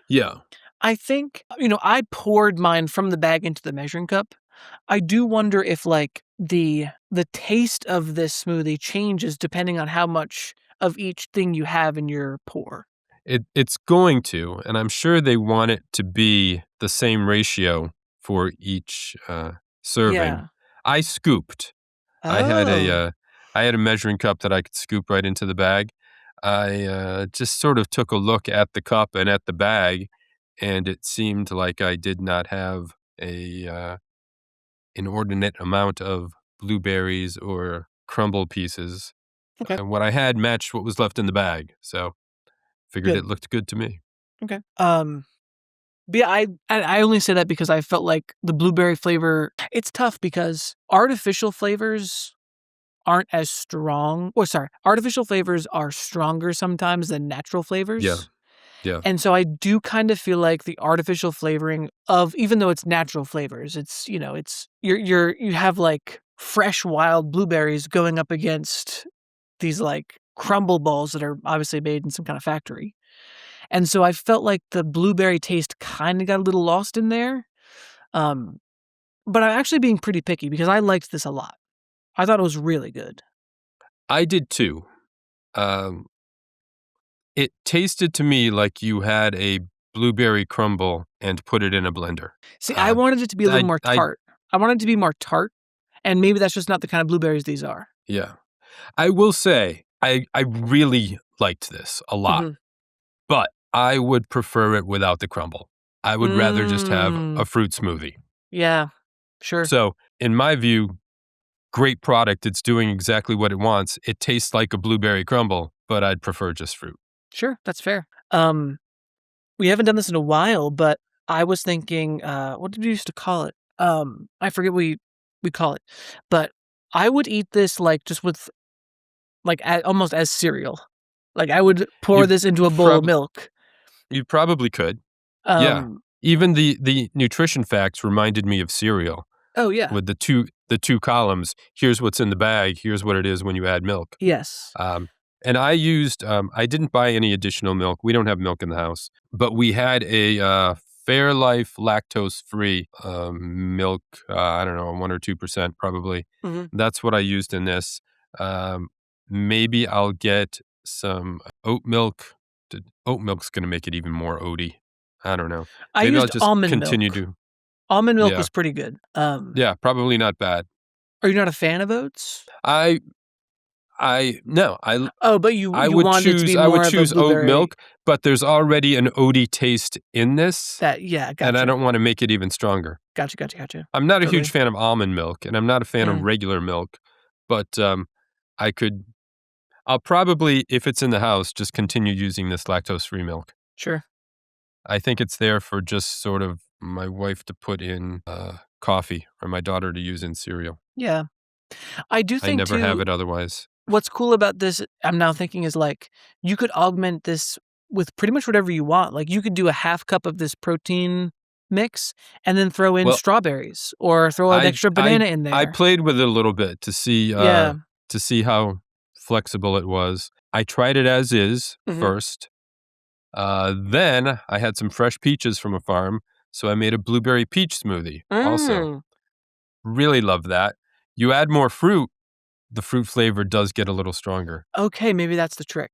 A: Yeah.
B: I think, I poured mine from the bag into the measuring cup. I do wonder if like the taste of this smoothie changes depending on how much of each thing you have in your pour.
A: It's going to, and I'm sure they want it to be the same ratio for each serving.
B: Yeah.
A: I scooped.
B: Oh.
A: I had a measuring cup that I could scoop right into the bag. I just sort of took a look at the cup and at the bag, and it seemed like I did not have a inordinate amount of blueberries or crumble pieces.
B: Okay.
A: And what I had matched what was left in the bag, so figured it looked good to me.
B: Okay. But yeah, I only say that because I felt like the blueberry flavor, it's tough because artificial flavors aren't as strong. Artificial flavors are stronger sometimes than natural flavors.
A: Yeah.
B: And so I do kind of feel like the artificial flavoring of, even though it's natural flavors, it's, you have like fresh wild blueberries going up against these like crumble balls that are obviously made in some kind of factory. And so I felt like the blueberry taste kind of got a little lost in there. But I'm actually being pretty picky because I liked this a lot. I thought it was really good.
A: I did too. It tasted to me like you had a blueberry crumble and put it in a blender.
B: See, I wanted it to be a little more tart. I wanted it to be more tart, and maybe that's just not the kind of blueberries these are.
A: Yeah. I will say, I really liked this a lot, but I would prefer it without the crumble. I would rather just have a fruit smoothie.
B: Yeah, sure.
A: So, in my view, great product. It's doing exactly what it wants. It tastes like a blueberry crumble, but I'd prefer just fruit.
B: Sure, that's fair. We haven't done this in a while, but I was thinking, what did we used to call it? I forget what we call it, but I would eat this like just with like almost as cereal. Like I would pour this into a bowl of milk.
A: You probably could. Yeah. Even the nutrition facts reminded me of cereal.
B: Oh yeah.
A: With the two columns, here's what's in the bag, here's what it is when you add milk.
B: Yes.
A: And I used, I didn't buy any additional milk. We don't have milk in the house, but we had a Fairlife lactose-free milk, I don't know, 1 or 2% probably.
B: Mm-hmm.
A: That's what I used in this. Maybe I'll get some oat milk. Oat milk's going to make it even more oaty. I don't know. Maybe
B: I'll
A: just
B: almond
A: continue
B: milk. Almond milk was pretty good.
A: Yeah, probably not bad.
B: Are you not a fan of oats?
A: No.
B: But you want it to be more
A: I would
B: of
A: choose
B: a blueberry.
A: oat milk, but there's already an oaty taste in this.
B: Gotcha.
A: And I don't want to make it even stronger.
B: Gotcha.
A: I'm not a huge fan of almond milk, and I'm not a fan of regular milk, but I'll probably, if it's in the house, just continue using this lactose-free milk.
B: Sure.
A: I think it's there for just sort of my wife to put in coffee or my daughter to use in cereal.
B: Yeah. I do think
A: I never have it otherwise.
B: What's cool about this, I'm now thinking, is like you could augment this with pretty much whatever you want. Like you could do a half cup of this protein mix and then throw in strawberries or throw an extra banana in there.
A: I played with it a little bit to see how flexible it was. I tried it as is first. Then I had some fresh peaches from a farm, so I made a blueberry peach smoothie also. Really love that. You add more fruit, the fruit flavor does get a little stronger.
B: Okay, maybe that's the trick.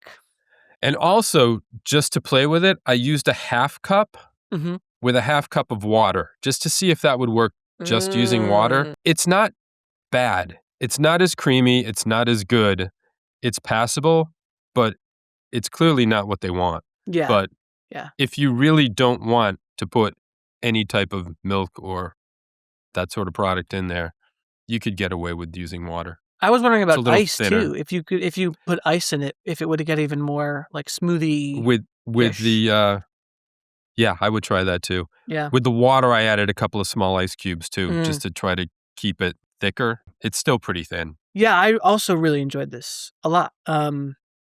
A: And also, just to play with it, I used a half cup with a half cup of water just to see if that would work just using water. It's not bad. It's not as creamy. It's not as good. It's passable, but it's clearly not what they want.
B: Yeah.
A: But if you really don't want to put any type of milk or that sort of product in there, you could get away with using water.
B: I was wondering about ice
A: thinner.
B: too. If you put ice in it, if it would get even more like smoothie.
A: With the I would try that too.
B: Yeah.
A: With the water, I added a couple of small ice cubes too, just to try to keep it thicker. It's still pretty thin.
B: Yeah, I also really enjoyed this a lot.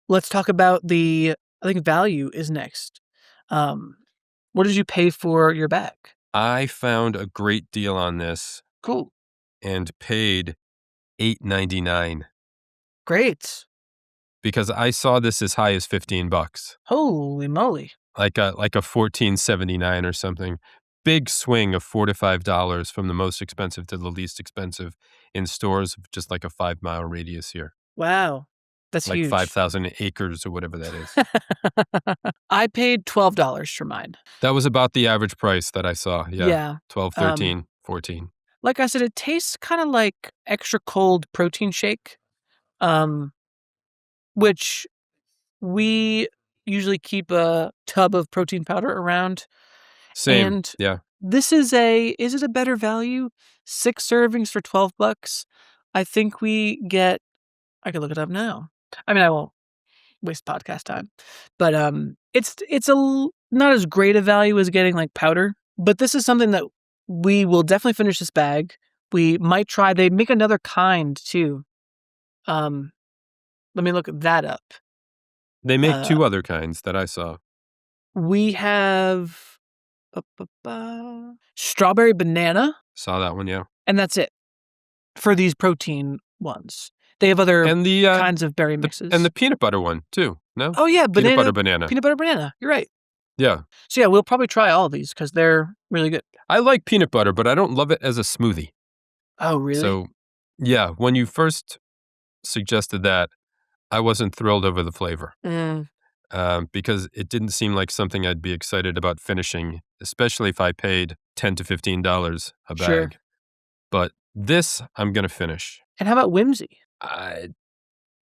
B: Let's talk about I think value is next. What did you pay for your bag?
A: I found a great deal on this.
B: Cool.
A: And paid $8.99.
B: Great.
A: Because I saw this as high as $15.
B: Holy moly.
A: Like a $14.79 or something. Big swing of $4 to $5 from the most expensive to the least expensive in stores of just like a 5-mile radius here.
B: Wow. That's
A: like
B: huge.
A: 5,000 acres or whatever that is.
B: I paid $12 for mine.
A: That was about the average price that I saw. Yeah. 12, 13, 14.
B: Like I said, it tastes kind of like extra cold protein shake, which we usually keep a tub of protein powder around.
A: Same.
B: And
A: yeah.
B: This is it a better value? 6 servings for $12. I think we get, I could look it up now. I mean, I won't waste podcast time, but it's not as great a value as getting like powder, but this is something that we will definitely finish this bag. We might try. They make another kind too. Let me look that up.
A: They make 2 other kinds that I saw.
B: We have strawberry banana.
A: Saw that one, yeah.
B: And that's it for these protein ones. They have other kinds of berry mixes.
A: And the peanut butter one, too, no?
B: Oh, yeah.
A: Peanut butter banana.
B: Peanut butter banana. You're right.
A: Yeah.
B: So, yeah, we'll probably try all of these because they're really good.
A: I like peanut butter, but I don't love it as a smoothie.
B: Oh, really?
A: So, yeah, when you first suggested that, I wasn't thrilled over the flavor. Because it didn't seem like something I'd be excited about finishing, especially if I paid $10 to $15 a bag.
B: Sure.
A: But this, I'm going to finish.
B: And how about whimsy?
A: I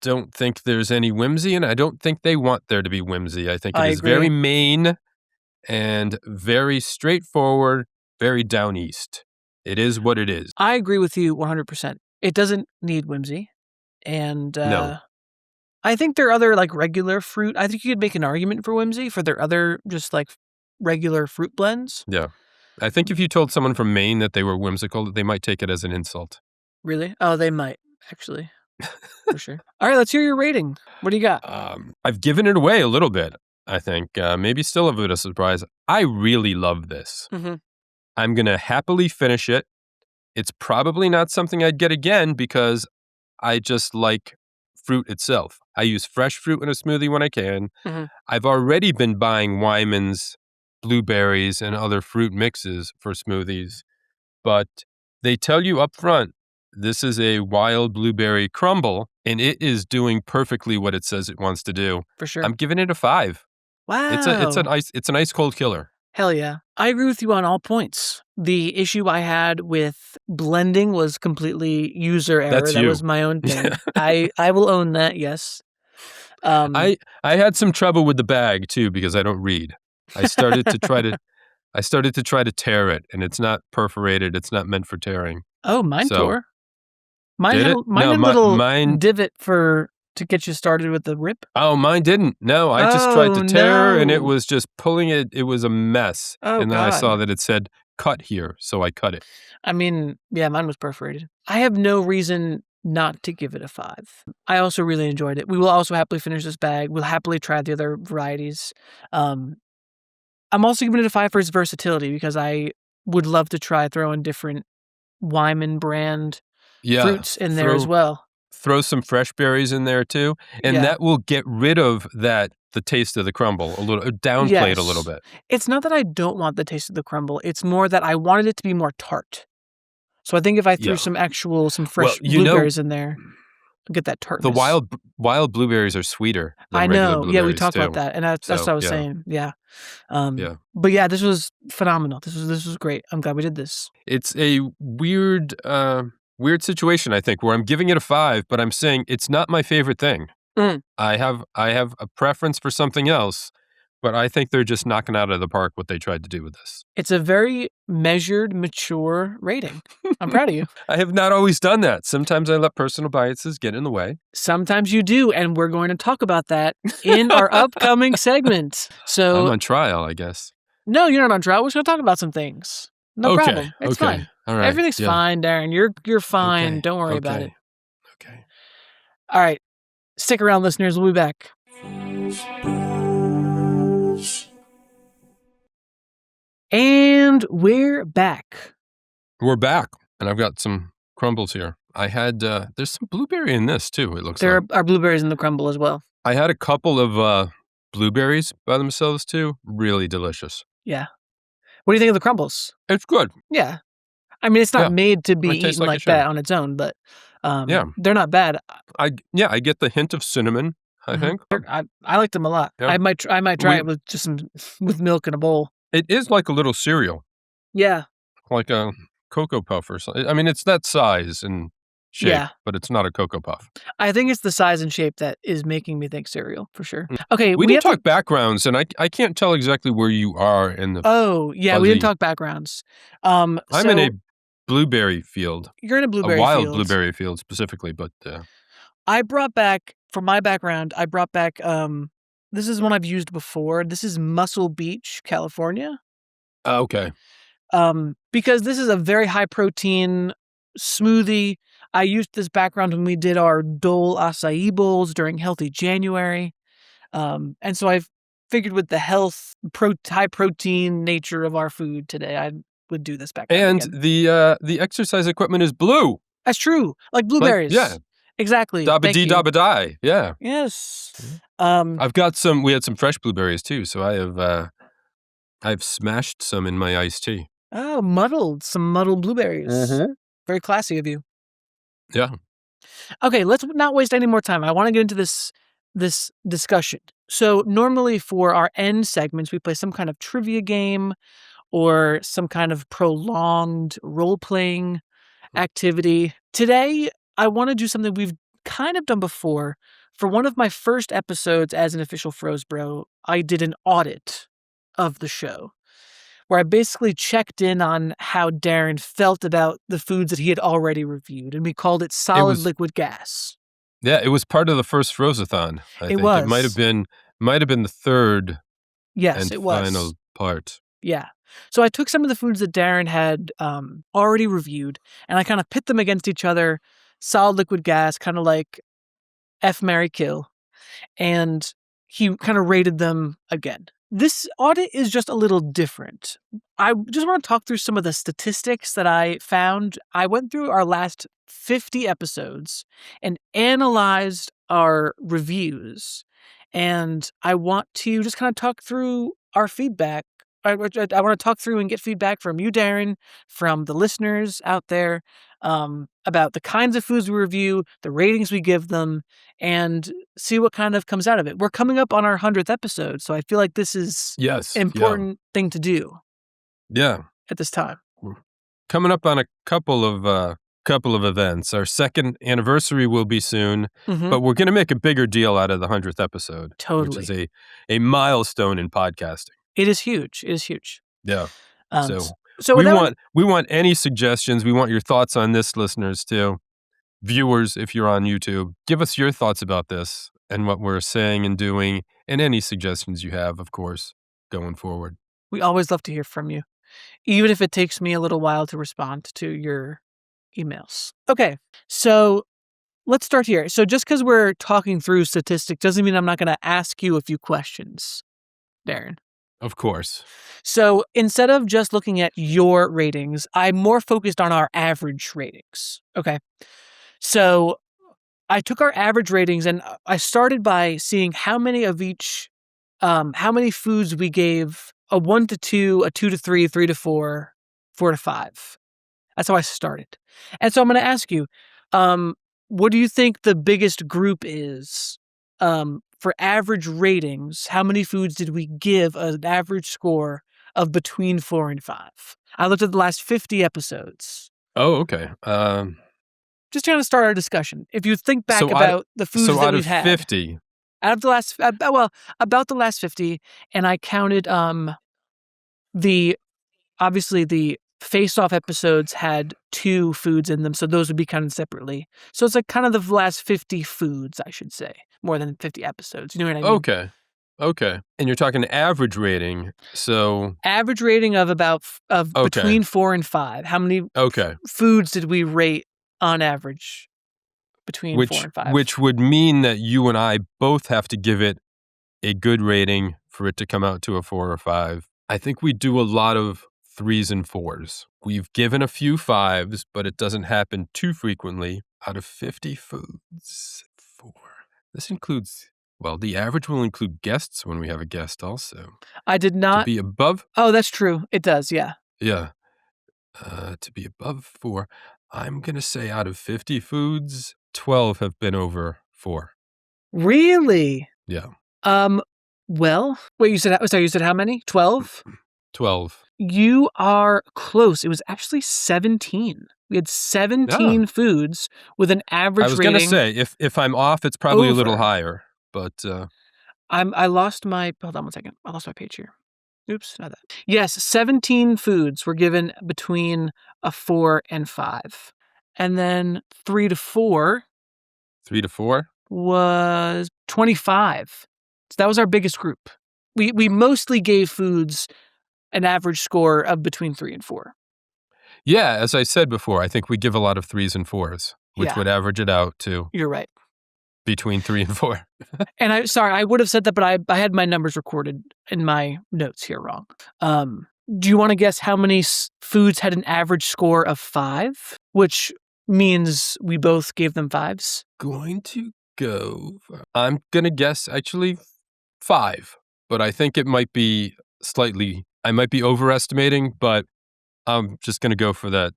A: don't think there's any whimsy, and I don't think they want there to be whimsy. I think it is
B: agree.
A: very Maine and very straightforward, very down east. It is what it is.
B: I agree with you 100%. It doesn't need whimsy. And
A: No.
B: I think there are other like regular fruit. I think you could make an argument for whimsy for their other just like regular fruit blends.
A: Yeah. I think if you told someone from Maine that they were whimsical, they might take it as an insult.
B: Really? Oh, they might, actually. For sure. All right, let's hear your rating. What do you got?
A: I've given it away a little bit, I think. Maybe still a bit of surprise. I really love this.
B: Mm-hmm.
A: I'm going to happily finish it. It's probably not something I'd get again because I just like fruit itself. I use fresh fruit in a smoothie when I can.
B: Mm-hmm.
A: I've already been buying Wyman's blueberries and other fruit mixes for smoothies, but they tell you up front, this is a wild blueberry crumble, and it is doing perfectly what it says it wants to do.
B: For sure.
A: I'm giving it a 5.
B: Wow.
A: It's an ice cold killer.
B: Hell yeah. I agree with you on all points. The issue I had with blending was completely user error.
A: That's
B: that
A: you.
B: was my own thing. I will own that, yes.
A: I had some trouble with the bag too because I don't read. I started to try to tear it, and it's not perforated. It's not meant for tearing.
B: Oh, mine tore. Mine
A: did
B: had,
A: it?
B: mine
A: No,
B: had a
A: mi-
B: little
A: mine-
B: divot to get you started with the rip.
A: Oh, mine didn't. No, I just tried to tear, and it
B: no.
A: was just pulling it. It was a mess.
B: Oh,
A: and then I
B: God.
A: saw that it said cut here, so I cut it.
B: I mean, yeah, mine was perforated. I have no reason not to give it a 5. I also really enjoyed it. We will also happily finish this bag. We'll happily try the other varieties. I'm also giving it a 5 for its versatility because I would love to try throwing different Wyman brand fruits in there as well.
A: Throw some fresh berries in there too, and that will get rid of the taste of the crumble a little, downplay it a little bit.
B: It's not that I don't want the taste of the crumble. It's more that I wanted it to be more tart. So I think if I threw some fresh blueberries in there, I'll get that tartness.
A: The wild blueberries are sweeter than regular blueberries.
B: Yeah, we talked about that, and that's what I was saying. Yeah. But yeah, this was phenomenal. This was great. I'm glad we did this.
A: It's a weird situation, I think, where I'm giving it a 5, but I'm saying it's not my favorite thing. I have a preference for something else, but I think they're just knocking out of the park what they tried to do with this.
B: It's a very measured, mature rating. I'm proud of you.
A: I have not always done that. Sometimes I let personal biases get in the way.
B: Sometimes you do, and we're going to talk about that in our upcoming segment. So
A: I'm on trial, I guess.
B: No, you're not on trial. We're just going to talk about some things. No problem. It's fine.
A: All right.
B: Everything's fine, Darren. You're fine.
A: Okay.
B: Don't worry about it.
A: Okay.
B: All right. Stick around, listeners. We'll be back. And we're back.
A: We're back, and I've got some crumbles here. I had there's some blueberry in this too. It looks
B: there are blueberries in the crumble as well.
A: I had a couple of blueberries by themselves too. Really delicious.
B: Yeah. What do you think of the crumbles?
A: It's good.
B: Yeah. I mean, it's not made to be eaten like that on its own, but they're not bad.
A: I get the hint of cinnamon. I think
B: I like them a lot. Yeah. I might try it with just with milk in a bowl.
A: It is like a little cereal.
B: Yeah.
A: Like a Cocoa Puff or something. I mean, it's that size and shape, but it's not a Cocoa Puff.
B: I think it's the size and shape that is making me think cereal, for sure. Okay.
A: We didn't talk backgrounds, and I can't tell exactly where you are in the
B: Oh, yeah, we didn't talk backgrounds.
A: I'm in a blueberry field.
B: You're in a blueberry
A: field. A wild
B: field.
A: Blueberry field specifically, but...
B: I brought back, for my background, this is one I've used before. This is Muscle Beach, California.
A: Okay.
B: Because this is a very high protein smoothie. I used this background when we did our Dole acai bowls during Healthy January. And so I've figured with the high protein nature of our food today, I would do this background.
A: And the exercise equipment is blue.
B: That's true. Like blueberries.
A: Yeah.
B: Exactly.
A: Dabba-dee, dabba-die. Yeah.
B: Yes.
A: I've got we had some fresh blueberries too, so I've smashed some in my iced tea.
B: Oh, some muddled blueberries.
A: Mm-hmm.
B: Very classy of you.
A: Yeah.
B: Okay, let's not waste any more time. I want to get into this discussion. So normally for our end segments, we play some kind of trivia game or some kind of prolonged role-playing activity. Today, I want to do something we've kind of done before. For one of my first episodes as an official Froze Bro, I did an audit of the show where I basically checked in on how Darren felt about the foods that he had already reviewed, and we called it solid liquid gas.
A: Yeah, it was part of the first Froze-a-thon. I think.
B: Was.
A: It might have been the third
B: and
A: final part.
B: Yeah. So I took some of the foods that Darren had already reviewed, and I kind of pit them against each other, solid, liquid, gas, kind of like F, marry, kill, and he kind of rated them again. This audit is just a little different. I just want to talk through some of the statistics that I found. I went through our last 50 episodes and analyzed our reviews, and I want to just kind of talk through our feedback. I want to talk through and get feedback from you, Darren, from the listeners out there, about the kinds of foods we review, the ratings we give them, and see what kind of comes out of it. We're coming up on our 100th episode, so I feel like this is an important thing to do.
A: Yeah.
B: At this time.
A: We're coming up on a couple of events. Our second anniversary will be soon, but we're going to make a bigger deal out of the 100th episode.
B: Totally.
A: Which is a milestone in podcasting.
B: It is huge. It is huge.
A: Yeah.
B: So
A: we want any suggestions. We want your thoughts on this, listeners, too. Viewers, if you're on YouTube, give us your thoughts about this and what we're saying and doing, and any suggestions you have, of course, going forward.
B: We always love to hear from you, even if it takes me a little while to respond to your emails. Okay, so let's start here. So just because we're talking through statistics doesn't mean I'm not going to ask you a few questions, Darren.
A: Of course.
B: So instead of just looking at your ratings, I'm more focused on our average ratings. Okay. So I took our average ratings and I started by seeing how many of each, how many foods we gave a 1 to 2, a 2 to 3, 3 to 4, 4 to 5. That's how I started. And so I'm going to ask you, what do you think the biggest group is for average ratings? How many foods did we give an average score of between 4 and 5? I looked at the last 50 episodes.
A: Oh, okay.
B: Just trying to start our discussion. If you think back about the foods that we've had.
A: So out of 50.
B: Out of the last, about the last 50, and I counted obviously the face-off episodes had 2 foods in them, so those would be counted separately. So it's like kind of the last 50 foods, I should say, more than 50 episodes. You know what I mean?
A: Okay. And you're talking average rating, so
B: average rating of between 4 and 5. How many foods did we rate on average between 4 and 5?
A: Which would mean that you and I both have to give it a good rating for it to come out to a 4 or 5. I think we do a lot of 3s and 4s. We've given a few 5s, but it doesn't happen too frequently. Out of 50 foods, 4. This includes, well, the average will include guests when we have a guest also.
B: I did not.
A: To be above?
B: Oh, that's true. It does, yeah.
A: Yeah. To be above 4, I'm going to say out of 50 foods, 12 have been over 4.
B: Really?
A: Yeah.
B: Well, wait, you said how many? 12?
A: 12.
B: You are close. It was actually 17. We had 17 foods with an average rating.
A: I was going to say, if I'm off, it's probably a little higher, but
B: I lost my, hold on one second. I lost my page here. Oops, not that. Yes, 17 foods were given between a 4 and 5. And then 3 to 4.
A: 3 to 4?
B: Was 25. So that was our biggest group. We mostly gave foods an average score of between 3 and 4.
A: Yeah, as I said before, I think we give a lot of 3s and 4s, which would average it out to.
B: You're right.
A: Between 3 and 4.
B: And I would have said that, but I had my numbers recorded in my notes here wrong. Do you want to guess how many foods had an average score of 5? Which means we both gave them 5s?
A: I'm going to guess actually 5, but I think it might be I might be overestimating, but I'm just going to go for that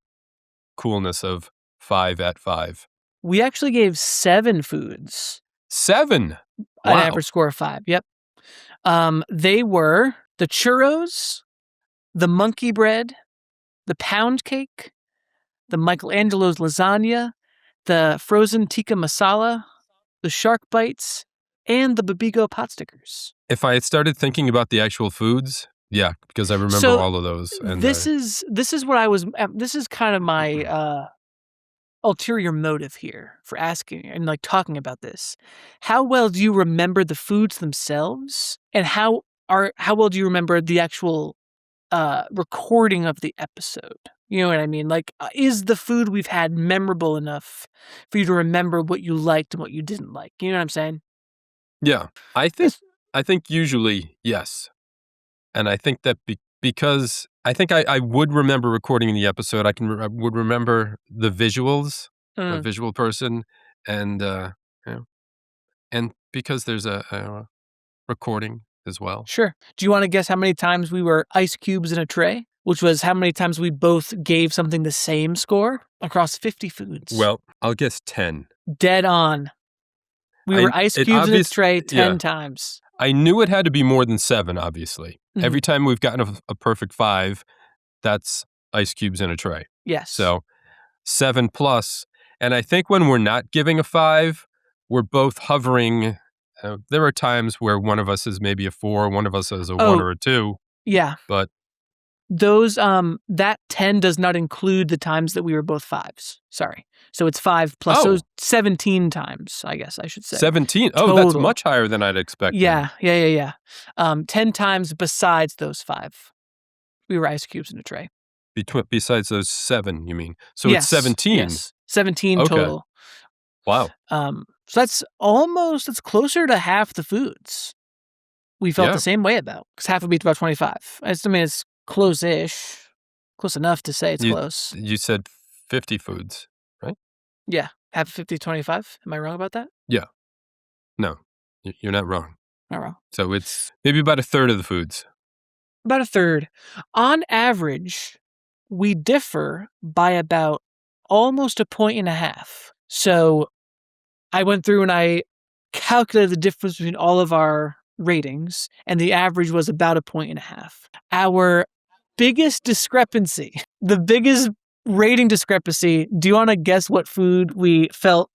A: coolness of 5 at 5.
B: We actually gave 7 foods.
A: 7?
B: An average score of 5, yep. They were the churros, the monkey bread, the pound cake, the Michelangelo's lasagna, the frozen tikka masala, the shark bites, and the Babigo pot stickers.
A: If I had started thinking about the actual foods, yeah, because I remember all of those. And
B: this is what I was. This is kind of my ulterior motive here for asking and like talking about this. How well do you remember the foods themselves, and how well do you remember the actual recording of the episode. You know what I mean? Like, is the food we've had memorable enough for you to remember what you liked and what you didn't like? You know what I'm saying?
A: Yeah, I think usually yes, and I think that because I think I would remember recording the episode. I would remember the visuals, a visual person, and and because there's a recording as well.
B: Sure. Do you want to guess how many times we were ice cubes in a tray? Which was how many times we both gave something the same score across 50 foods.
A: Well, I'll guess 10.
B: Dead on. We were ice cubes in a tray 10 times.
A: I knew it had to be more than 7, obviously. Mm-hmm. Every time we've gotten a perfect 5, that's ice cubes in a tray.
B: Yes.
A: So 7 plus. And I think when we're not giving a 5, we're both hovering. There are times where one of us is maybe a 4, one of us is a 1 or a 2.
B: Yeah.
A: But
B: those, that 10 does not include the times that we were both 5s. Sorry. So it's 5 plus, so 17 times, I guess I should say.
A: 17?
B: Total.
A: Oh, that's much higher than I'd expected.
B: Yeah. 10 times besides those 5. We were ice cubes in a tray.
A: Besides those 7, you mean? So it's 17?
B: Yes. 17 total.
A: Wow.
B: So that's closer to half the foods we felt the same way about, because half would be about 25. It's close-ish. Close enough to say it's close.
A: You said 50 foods, right?
B: Yeah. Half 50, 25. Am I wrong about that?
A: Yeah. No, you're not wrong.
B: Not wrong.
A: So it's maybe about a third of the foods.
B: About a third. On average, we differ by about almost 1.5 points. So I went through and I calculated the difference between all of our ratings, and the average was about 1.5 points. Our biggest discrepancy, the biggest rating discrepancy, do you want to guess what food we felt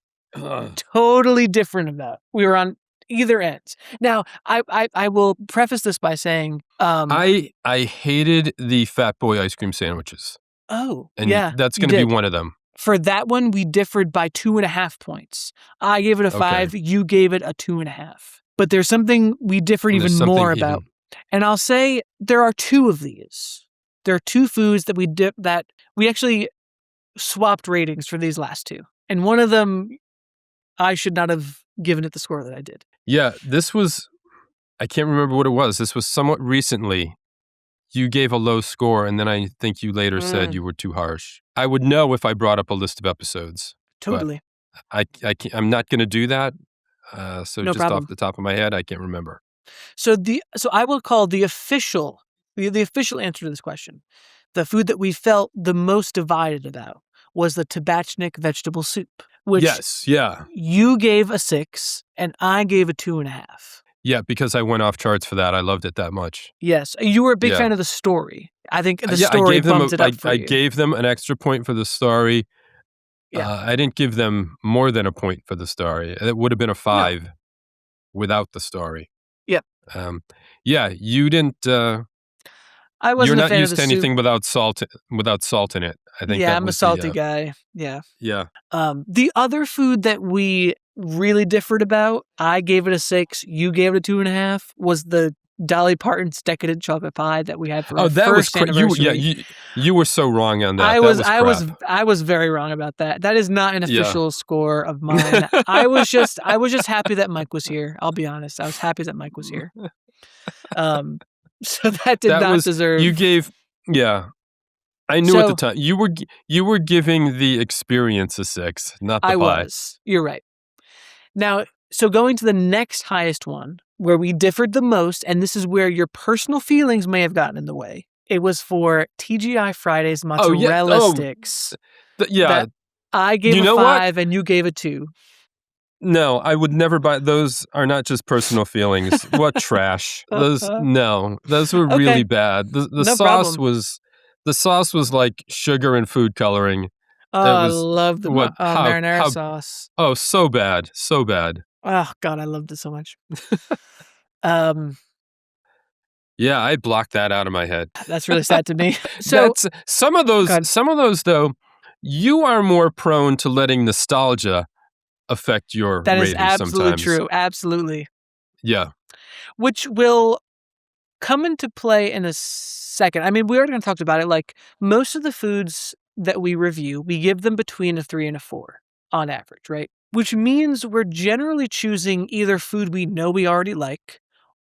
B: totally different about? We were on either ends. Now, I will preface this by saying
A: I hated the Fat Boy ice cream sandwiches.
B: Oh,
A: and
B: yeah.
A: That's going to be one of them.
B: For that one, we differed by 2.5 points. I gave it a 5. You gave it a 2.5. But there's something we differed even more about. And I'll say there are 2 of these. There are 2 foods that we actually swapped ratings for these last 2. And one of them, I should not have given it the score that I did.
A: Yeah, I can't remember what it was. This was somewhat recently. You gave a low score, and then I think you later said you were too harsh. I would know if I brought up a list of episodes.
B: Totally.
A: I'm not going to do that. So
B: no
A: just
B: problem.
A: Off the top of my head, I can't remember.
B: So I will call the official answer to this question. The food that we felt the most divided about was the tabachnik vegetable soup, which you gave a 6 and I gave a 2.5.
A: Yeah, because I went off charts for that. I loved it that much.
B: Yes. You were a big fan of the story. I think the story bumped it up for you.
A: I gave them an extra point for the story.
B: Yeah.
A: I didn't give them more than a point for the story. It would have been a 5 without the story.
B: Yep.
A: You didn't...
B: I wasn't
A: You're
B: a fan
A: not used
B: of the
A: to anything
B: soup.
A: without salt in it. I think
B: I'm a salty guy. Yeah.
A: Yeah.
B: The other food that we really differed about, I gave it a 6, you gave it a 2.5, was the Dolly Parton's decadent chocolate pie that we had for our first anniversary.
A: You were so wrong on that.
B: I was very wrong about that. That is not an official score of mine. I was just happy that Mike was here. I'll be honest. I was happy that Mike was here. So that not deserve.
A: You gave, I knew at the time you were giving the experience a 6, not the pie.
B: I was. You're right. Now, so going to the next highest one, where we differed the most, and this is where your personal feelings may have gotten in the way. It was for TGI Fridays mozzarella sticks. That I gave a 5 and you gave a 2.
A: No, I would never buy. Those are not just personal feelings. What trash. Those were really bad. The sauce was like sugar and food coloring.
B: Oh, I love the marinara sauce.
A: Oh, so bad. So bad.
B: Oh God, I loved it so much.
A: Yeah, I blocked that out of my head.
B: That's really sad to me. So
A: some of those though, you are more prone to letting nostalgia affect your rating sometimes.
B: That is absolutely true. Absolutely.
A: Yeah.
B: Which will come into play in a second. I mean, we already talked about it. Like, most of the foods that we review, we give them between a 3 and a 4 on average, right? Which means we're generally choosing either food we know we already like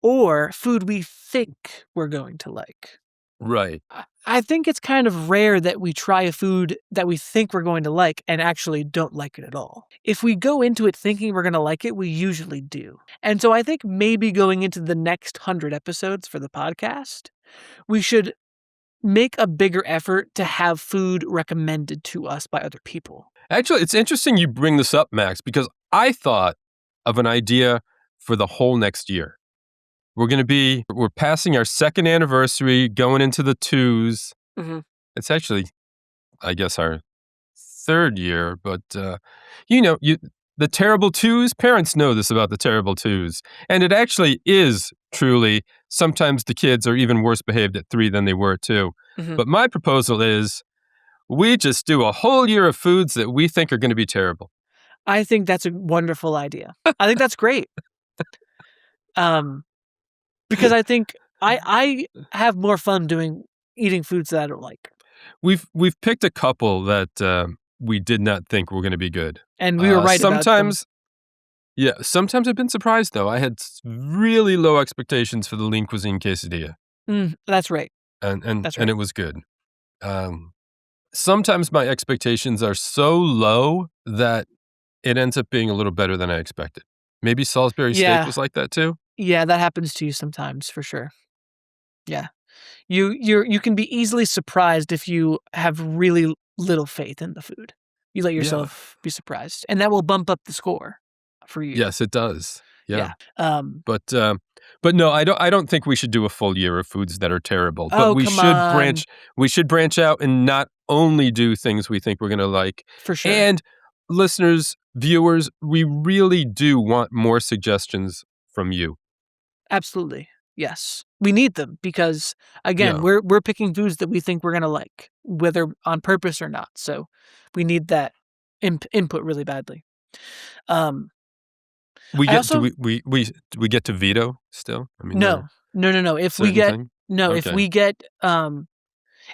B: or food we think we're going to like.
A: Right.
B: I think it's kind of rare that we try a food that we think we're going to like and actually don't like it at all. If we go into it thinking we're going to like it, we usually do. And so I think maybe going into the next 100 episodes for the podcast, we should make a bigger effort to have food recommended to us by other people.
A: Actually, it's interesting you bring this up, Max, because I thought of an idea for the whole next year. We're passing our 2nd anniversary, going into the 2s.
B: Mm-hmm.
A: It's actually, I guess, our 3rd year, but the terrible 2s, parents know this about the terrible 2s. And it actually is truly, sometimes the kids are even worse behaved at 3 than they were at 2. Mm-hmm. But my proposal is we just do a whole year of foods that we think are going to be terrible.
B: I think that's a wonderful idea. I think that's great. Because I think I have more fun eating foods that I don't like.
A: We've picked a couple that we did not think were going to be good.
B: And we were right about them.
A: Yeah, sometimes I've been surprised, though. I had really low expectations for the lean cuisine quesadilla.
B: That's right.
A: And it was good. Sometimes my expectations are so low that it ends up being a little better than I expected. Maybe Salisbury steak was like that, too?
B: Yeah, that happens to you sometimes, for sure. Yeah. You can be easily surprised if you have really little faith in the food. You let yourself be surprised. And that will bump up the score for you.
A: Yes, it does. Yeah.
B: But
A: no, I don't think we should do a full year of foods that are terrible. But we should branch out and not only do things we think we're going to like.
B: For sure.
A: And listeners, viewers, we really do want more suggestions from you.
B: Absolutely. Yes. We need them because, again, we're picking foods that we think we're going to like, whether on purpose or not. So we need that input really badly.
A: We get to veto still? I mean,
B: no. If we get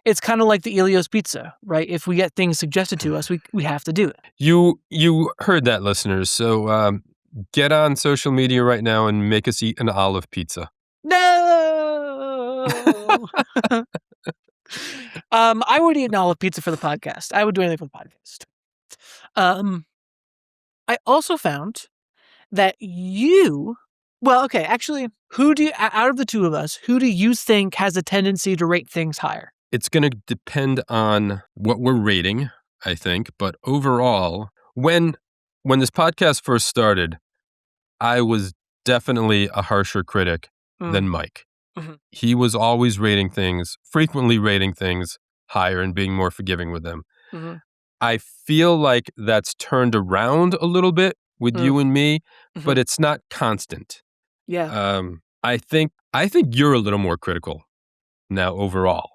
B: it's kind of like the Elio's pizza, right? If we get things suggested to us, we have to do it.
A: You heard that, listeners. So get on social media right now and make us eat an olive pizza.
B: No. I would eat an olive pizza for the podcast. I would do anything for the podcast. I also found that actually, out of the two of us, who do you think has a tendency to rate things higher?
A: It's going to depend on what we're rating, I think. But overall, when this podcast first started, I was definitely a harsher critic than Mike. Mm-hmm. He was always frequently rating things higher and being more forgiving with them. Mm-hmm. I feel like that's turned around a little bit with you and me, but it's not constant.
B: Yeah.
A: I think you're a little more critical now overall.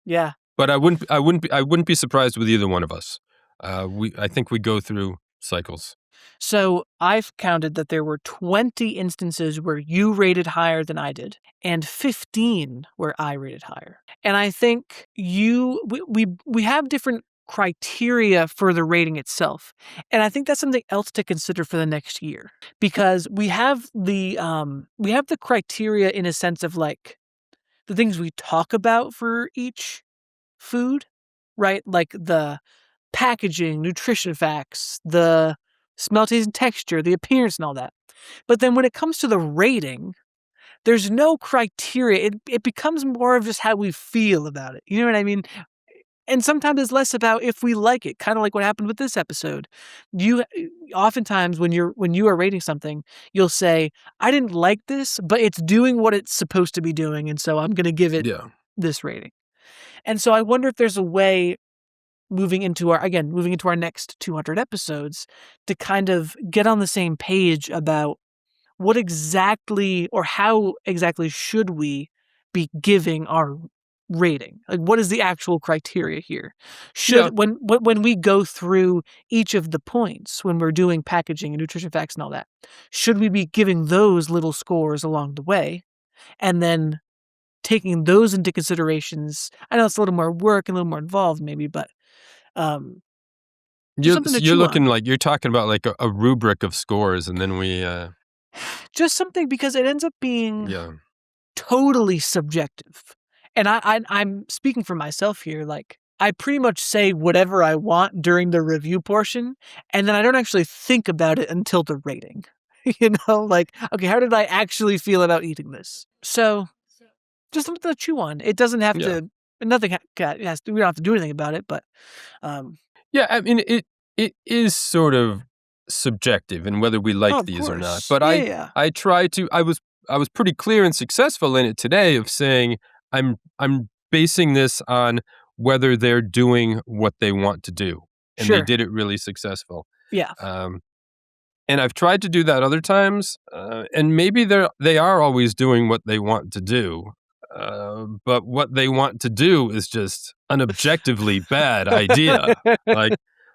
B: Yeah.
A: But I wouldn't be surprised with either one of us. I think we go through cycles.
B: So I've counted that there were 20 instances where you rated higher than I did, and 15 where I rated higher. And I think we have different criteria for the rating itself. And I think that's something else to consider for the next year, because we have the criteria in a sense of like the things we talk about for each food, right? Like the packaging, nutrition facts, the smell, taste, and texture, the appearance and all that. But then when it comes to the rating, there's no criteria. It becomes more of just how we feel about it. You know what I mean? And sometimes it's less about if we like it, kind of like what happened with this episode. You oftentimes when you are rating something, you'll say, I didn't like this, but it's doing what it's supposed to be doing, and so I'm going to give it this rating. And so I wonder if there's a way moving into our next 200 episodes to kind of get on the same page about what exactly or how exactly should we be giving our rating? Like, what is the actual criteria here? When we go through each of the points, when we're doing packaging and nutrition facts and all that, should we be giving those little scores along the way? And then taking those into considerations. I know it's a little more work and a little more involved maybe, but
A: you're looking like you're talking about like a rubric of scores, and then we
B: just something, because it ends up being totally subjective. And I'm speaking for myself here. Like, I pretty much say whatever I want during the review portion, and then I don't actually think about it until the rating. Like, okay, how did I actually feel about eating this? So, just something to chew on. It doesn't have to. Nothing has to. We don't have to do anything about it. But
A: yeah, I mean, it is sort of subjective in whether we like these or not. But I try to. I was pretty clear and successful in it today of saying I'm basing this on whether they're doing what they want to do, and they did it really successful.
B: Yeah.
A: And I've tried to do that other times, and maybe they are always doing what they want to do. But what they want to do is just an objectively bad idea. Like,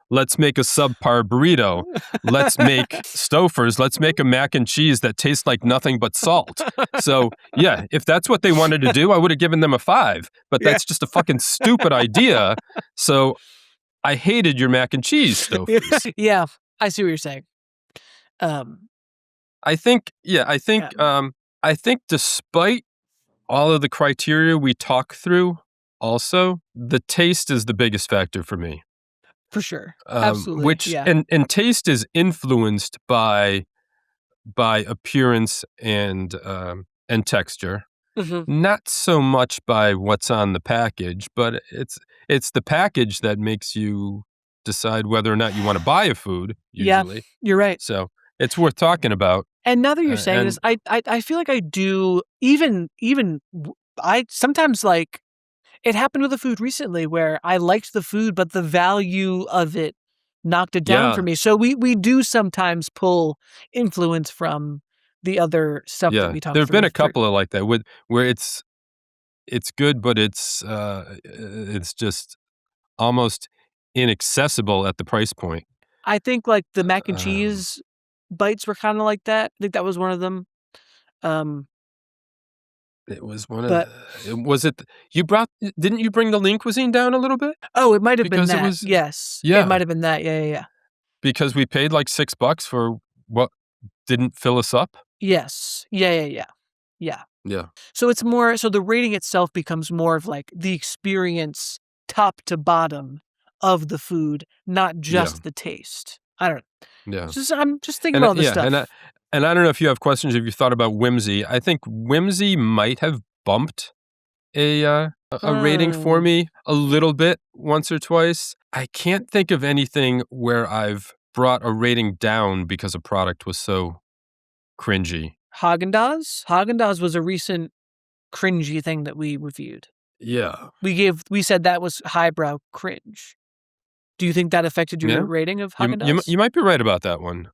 A: let's make a subpar burrito. Let's make Stouffer's. Let's make a mac and cheese that tastes like nothing but salt. So, yeah, if that's what they wanted to do, I would have given them a 5. But that's just a fucking stupid idea. So, I hated your mac and cheese, Stouffer's.
B: Yeah, I see what you're saying.
A: I think despite all of the criteria we talk through, also, the taste is the biggest factor for me.
B: For sure. Absolutely.
A: And taste is influenced by appearance and texture. Mm-hmm. Not so much by what's on the package, but it's the package that makes you decide whether or not you want to buy a food, usually.
B: Yeah, you're right.
A: So it's worth talking about.
B: And now that you're saying this, I feel like I do even I sometimes, like, it happened with the food recently where I liked the food, but the value of it knocked it down for me. So we do sometimes pull influence from the other stuff that we talk about.
A: There have been a couple of like that where it's good, but it's just almost inaccessible at the price point.
B: I think like the mac and cheese bites were kind of like that. I think that was one of them.
A: It was one of didn't you bring the lean cuisine down a little bit?
B: Oh, it might have been that. Yes. Yeah. It might have been that. Yeah.
A: Because we paid like $6 for what didn't fill us up?
B: Yes. Yeah. So it's more, so the rating itself becomes more of like the experience top to bottom of the food, not just the taste. I don't know. Yeah. I'm just thinking about all this stuff.
A: And I don't know if you have questions, if you thought about Whimsy. I think Whimsy might have bumped a rating for me a little bit once or twice. I can't think of anything where I've brought a rating down because a product was so cringy.
B: Haagen-Dazs? Haagen-Dazs was a recent cringy thing that we reviewed.
A: Yeah.
B: We said that was highbrow cringe. Do you think that affected your rating of Haagen-Dazs?
A: You might be right about that one.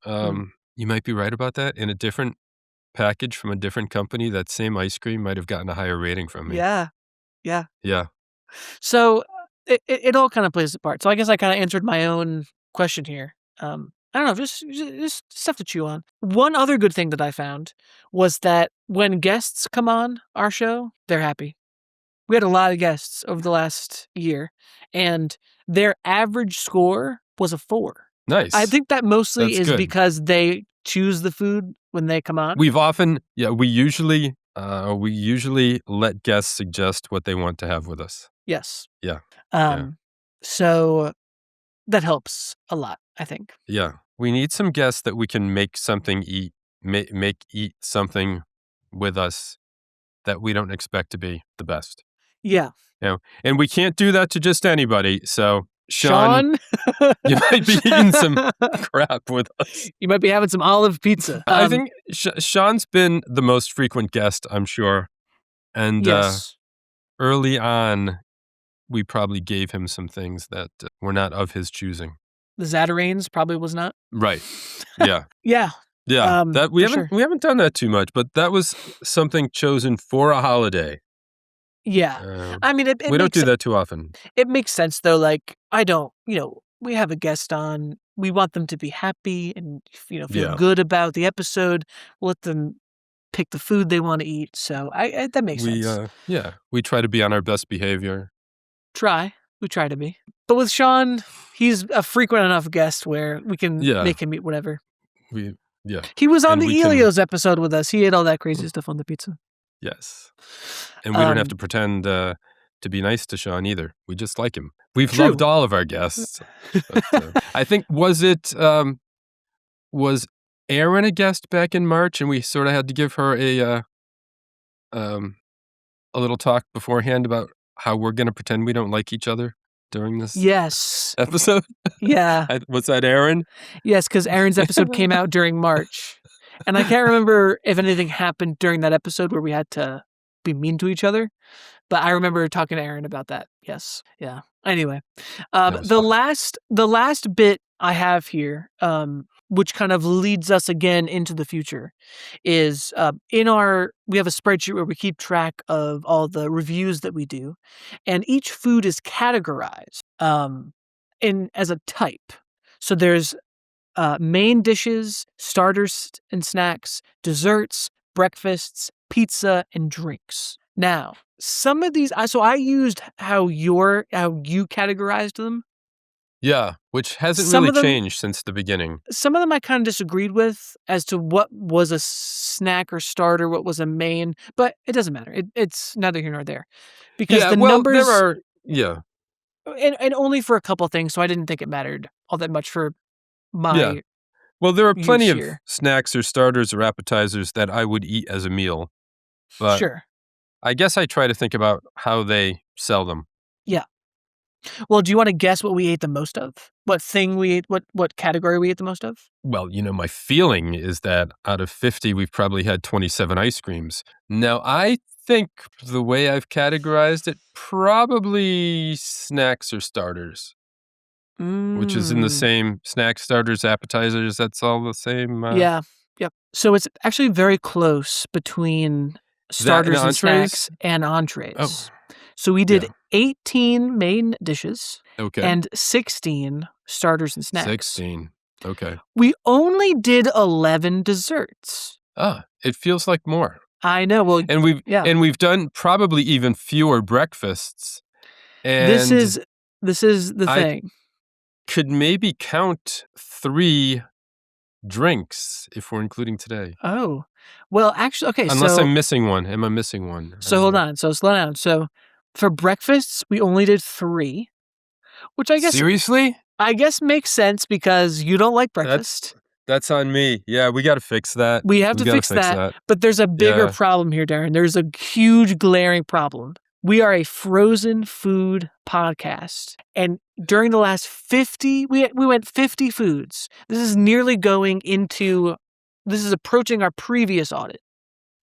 A: You might be right about that. In a different package from a different company, that same ice cream might have gotten a higher rating from me.
B: Yeah.
D: So it all kind of plays a part. So I guess I kind of answered my own question here. I don't know, just stuff to chew on. One other good thing that I found was that when guests come on our show, they're happy. We had a lot of guests over the last year, and their average score was a 4.
A: Nice.
D: I think that mostly is because they choose the food when they come on.
A: We usually let guests suggest what they want to have with us.
D: Yes.
A: Yeah.
D: So that helps a lot, I think.
A: Yeah. We need some guests that we can make something eat something with us that we don't expect to be the best.
D: Yeah.
A: And we can't do that to just anybody. So Sean, you might be eating some crap with us.
D: You might be having some olive pizza.
A: I think Sean's been the most frequent guest, I'm sure. And early on, we probably gave him some things that were not of his choosing.
D: The Zatarain's probably was not.
A: Right. Yeah.
D: Yeah.
A: That we haven't done that too much, but that was something chosen for a holiday.
D: Yeah. I mean,
A: we don't do that too often.
D: It makes sense though. Like, I don't, we have a guest on, we want them to be happy and, feel good about the episode. We'll let them
B: pick the food they want to eat. So that makes sense.
A: We try to be on our best behavior.
B: We try to be. But with Sean, he's a frequent enough guest where we can make him eat whatever. He was on the Elios episode with us. He ate all that crazy stuff on the pizza.
A: Yes. And we don't have to pretend to be nice to Sean either. We just like him. We've loved all of our guests. But, I think, was Erin a guest back in March, and we sort of had to give her a little talk beforehand about how we're going to pretend we don't like each other during this episode?
B: Yeah.
A: Was that Erin?
B: Yes, because Erin's episode came out during March. And I can't remember if anything happened during that episode where we had to be mean to each other. But I remember talking to Erin about that. Yes. Yeah. Anyway, the last bit I have here, which kind of leads us again into the future, is we have a spreadsheet where we keep track of all the reviews that we do, and each food is categorized as a type. So there's main dishes, starters and snacks, desserts, breakfasts, pizza, and drinks. Now, some of these, so I used how you categorized them.
A: Yeah, which hasn't really changed since the beginning.
B: Some of them I kind of disagreed with as to what was a snack or starter, what was a main, but it doesn't matter. It's neither here nor there. Because the numbers...
A: there are...
B: And only for a couple things, so I didn't think it mattered all that much for my...
A: Yeah. Well, there are plenty of snacks or starters or appetizers that I would eat as a meal. But
B: sure.
A: I guess I try to think about how they sell them.
B: Yeah. Well, do you want to guess what we ate the most of? What thing we ate, what category we ate the most of?
A: Well, my feeling is that out of 50, we've probably had 27 ice creams. Now, I think the way I've categorized it, probably snacks or starters, which is in the same snacks, starters, appetizers. That's all the same.
B: Yeah. Yep. So it's actually very close between starters and snacks and entrees.
A: Oh.
B: So we did 18 main dishes
A: okay.
B: and 16 starters and snacks.
A: 16. Okay.
B: We only did 11 desserts.
A: It feels like more.
B: I know. Well,
A: and we've done probably even fewer breakfasts. And
B: this is the thing.
A: Could maybe count 3 drinks if we're including today.
B: Oh. Well, actually, okay.
A: Unless I'm missing one. Am I missing one?
B: So hold on. So slow down. So for breakfasts, we only did 3, which I guess...
A: Seriously?
B: I guess makes sense because you don't like breakfast.
A: That's on me. Yeah, we got to fix that.
B: We have to fix that. But there's a bigger problem here, Darren. There's a huge glaring problem. We are a frozen food podcast. And during the last 50, we went 50 foods. This is approaching our previous audit.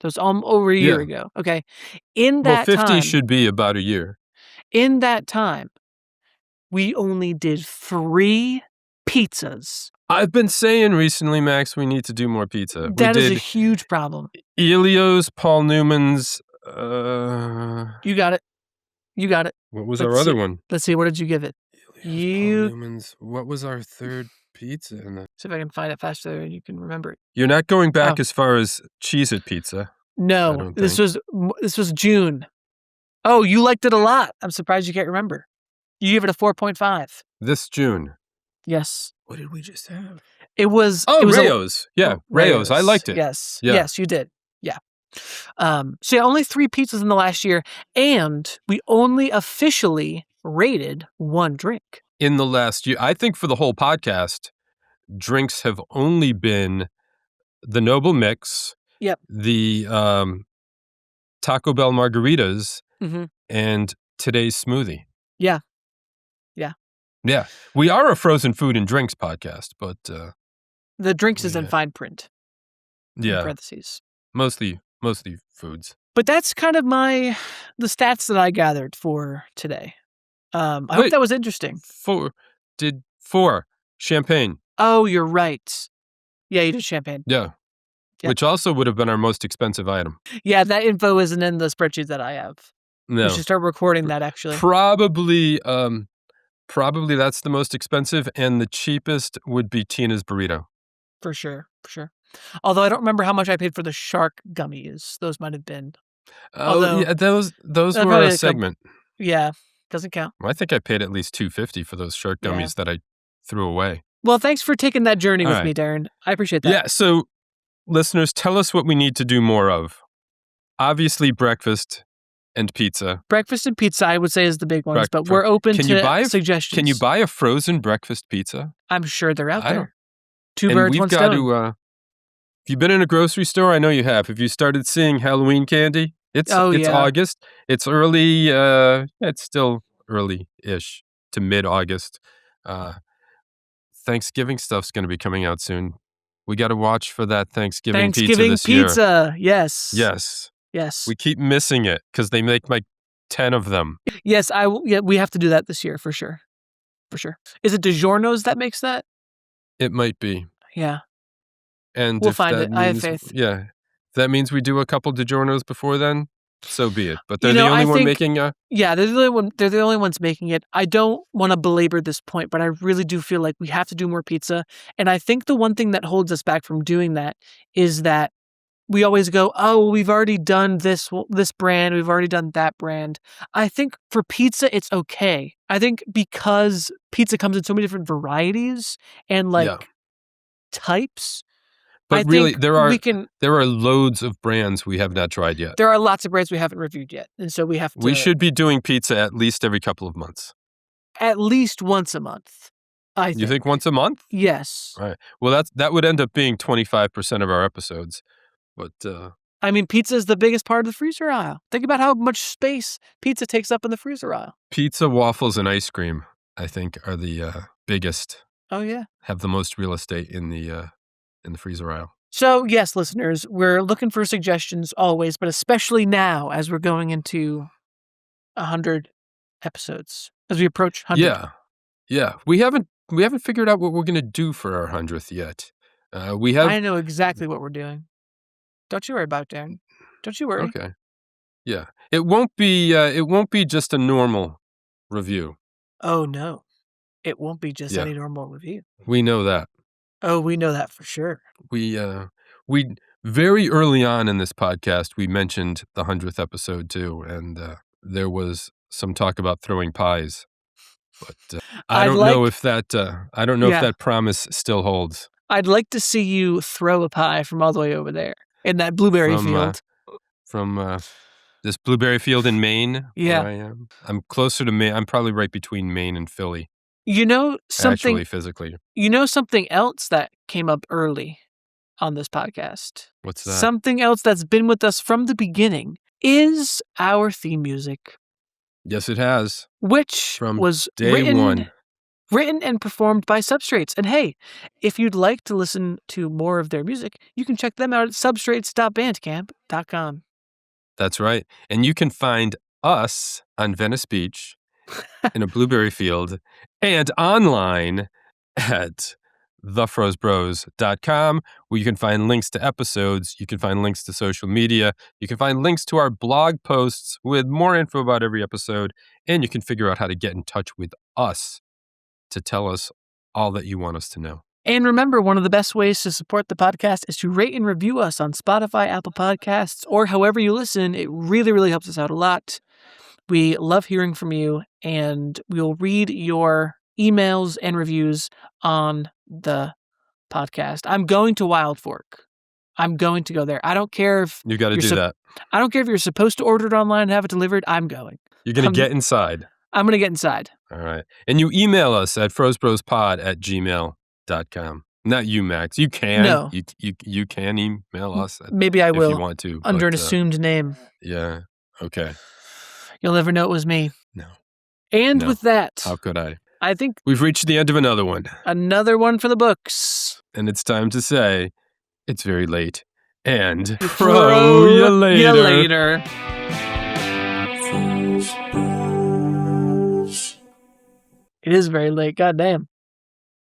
B: So it's over a year ago. Okay. In that
A: 50 should be about a year.
B: In that time, we only did 3 pizzas.
A: I've been saying recently, Max, we need to do more pizza.
B: That is a huge problem.
A: Elio's, Paul Newman's.
B: You got it.
A: What was our other one?
B: Let's see. What did you give it?
A: Paul Newman's. What was our third pizza?
B: See if I can find it faster and you can remember it.
A: You're not going back as far as Cheez-It pizza.
B: No, this was June. Oh, you liked it a lot. I'm surprised you can't remember. You gave it a 4.5.
A: This June.
B: Yes.
A: What did we just have?
B: It was
A: Rayo's. Rayo's. I liked it.
B: Yes. Yeah. Yes, you did. Yeah. So only 3 pizzas in the last year, and we only officially rated 1 drink.
A: In the last year, I think for the whole podcast, drinks have only been the Noble Mix, the Taco Bell margaritas, and today's smoothie.
B: Yeah.
A: Yeah. We are a frozen food and drinks podcast, but...
B: the drinks is in fine print.
A: Yeah.
B: In parentheses.
A: Mostly foods.
B: But that's kind of the stats that I gathered for today. I hope that was interesting.
A: 4 champagne.
B: Oh, you're right. Yeah, you did champagne.
A: Yeah. Which also would have been our most expensive item. Yeah,
B: that info isn't in the spreadsheet that I have.
A: No.
B: We should start recording that, actually.
A: Probably that's the most expensive, and the cheapest would be Tina's burrito.
B: For sure. Although I don't remember how much I paid for the shark gummies. Those might have been.
A: Oh, yeah, those were a segment.
B: Yeah, doesn't count.
A: I think I paid at least $2.50 for those shark gummies that I threw away.
B: Well, thanks for taking that journey with me, Darren. I appreciate that.
A: Yeah, so listeners, tell us what we need to do more of. Obviously, breakfast and pizza.
B: Breakfast and pizza, I would say, is the big ones, but we're open to suggestions.
A: Can you buy a frozen breakfast pizza?
B: I'm sure they're out there. Two birds, one stone.
A: If you've been in a grocery store, I know you have. Have you started seeing Halloween candy? It's August. It's early. It's still early-ish to mid-August. Thanksgiving stuff's going to be coming out soon. We got to watch for that Thanksgiving pizza this year.
B: Yes.
A: Yes.
B: Yes.
A: We keep missing it because they make like 10 of them.
B: Yes, we have to do that this year for sure. For sure. Is it DiGiorno's that makes that?
A: It might be.
B: Yeah.
A: And
B: we'll find it. I have faith.
A: Yeah. If that means we do a couple DiGiorno's before then, so be it. But they're the only one making
B: Yeah, they're the only ones making it. I don't want to belabor this point, but I really do feel like we have to do more pizza. And I think the one thing that holds us back from doing that is that we always go, oh, we've already done this brand, we've already done that brand. I think for pizza, it's okay. I think because pizza comes in so many different varieties and types.
A: But really, there are loads of brands we have not tried yet.
B: There are lots of brands we haven't reviewed yet, and so we have to.
A: We should be doing pizza at least every couple of months.
B: At least once a month. I think.
A: You think once a month?
B: Yes.
A: All right. Well, that would end up being 25% of our episodes. But
B: I mean, pizza is the biggest part of the freezer aisle. Think about how much space pizza takes up in the freezer aisle.
A: Pizza, waffles, and ice cream, I think, are the biggest.
B: Oh yeah. Have
A: the most real estate in the freezer aisle.
B: So yes, listeners, we're looking for suggestions always, but especially now as we're going into 100 episodes, as we approach 100.
A: Yeah. We haven't figured out what we're gonna do for our 100th yet.
B: I know exactly what we're doing. Don't you worry about it, Darren. Don't you worry.
A: Okay. Yeah. It won't be just a normal review.
B: Oh no. It won't be just any normal review.
A: We know that.
B: Oh, we know that for sure.
A: We very early on in this podcast we mentioned the 100th episode too, and there was some talk about throwing pies. But I don't know if that promise still holds.
B: I'd like to see you throw a pie from all the way over there. In that blueberry field.
A: From this blueberry field in Maine, where I am. I'm closer to Maine. I'm probably right between Maine and Philly.
B: You know something...
A: Actually, physically.
B: You know something else that came up early on this podcast?
A: What's that?
B: Something else that's been with us from the is our theme music.
A: Yes, it has.
B: Which was
A: day one.
B: Written and performed by Substrates. And hey, if you'd like to listen to more of their music, you can check them out at substrates.bandcamp.com.
A: That's right. And you can find us on Venice Beach in a blueberry field and online at thefrozebros.com, where you can find links to episodes, you can find links to social media, you can find links to our blog posts with more info about every episode, and you can figure out how to get in touch with us to tell us all that you want us to know.
B: And remember, one of the best ways to support the podcast is to rate and review us on Spotify, Apple Podcasts, or however you listen. It really, really helps us out a lot. We love hearing from you, and we'll read your emails and reviews on the podcast. I'm going to Wild Fork. I'm going to go there. I don't care if
A: you got to do that.
B: I don't care if you're supposed to order it online and have it delivered. I'm going.
A: You're going to get inside.
B: I'm going to get inside.
A: All right. And you email us at frozebrospod@gmail.com. Not you, Max. You can.
B: No.
A: You can email us.
B: Maybe I will.
A: If you want to.
B: Under an assumed name.
A: Yeah. Okay.
B: You'll never know it was me.
A: No.
B: And with that.
A: How could I?
B: I think
A: we've reached the end of another one.
B: Another one for the books.
A: And it's time to say, it's very late. And fro you later.
B: It is very late. God damn.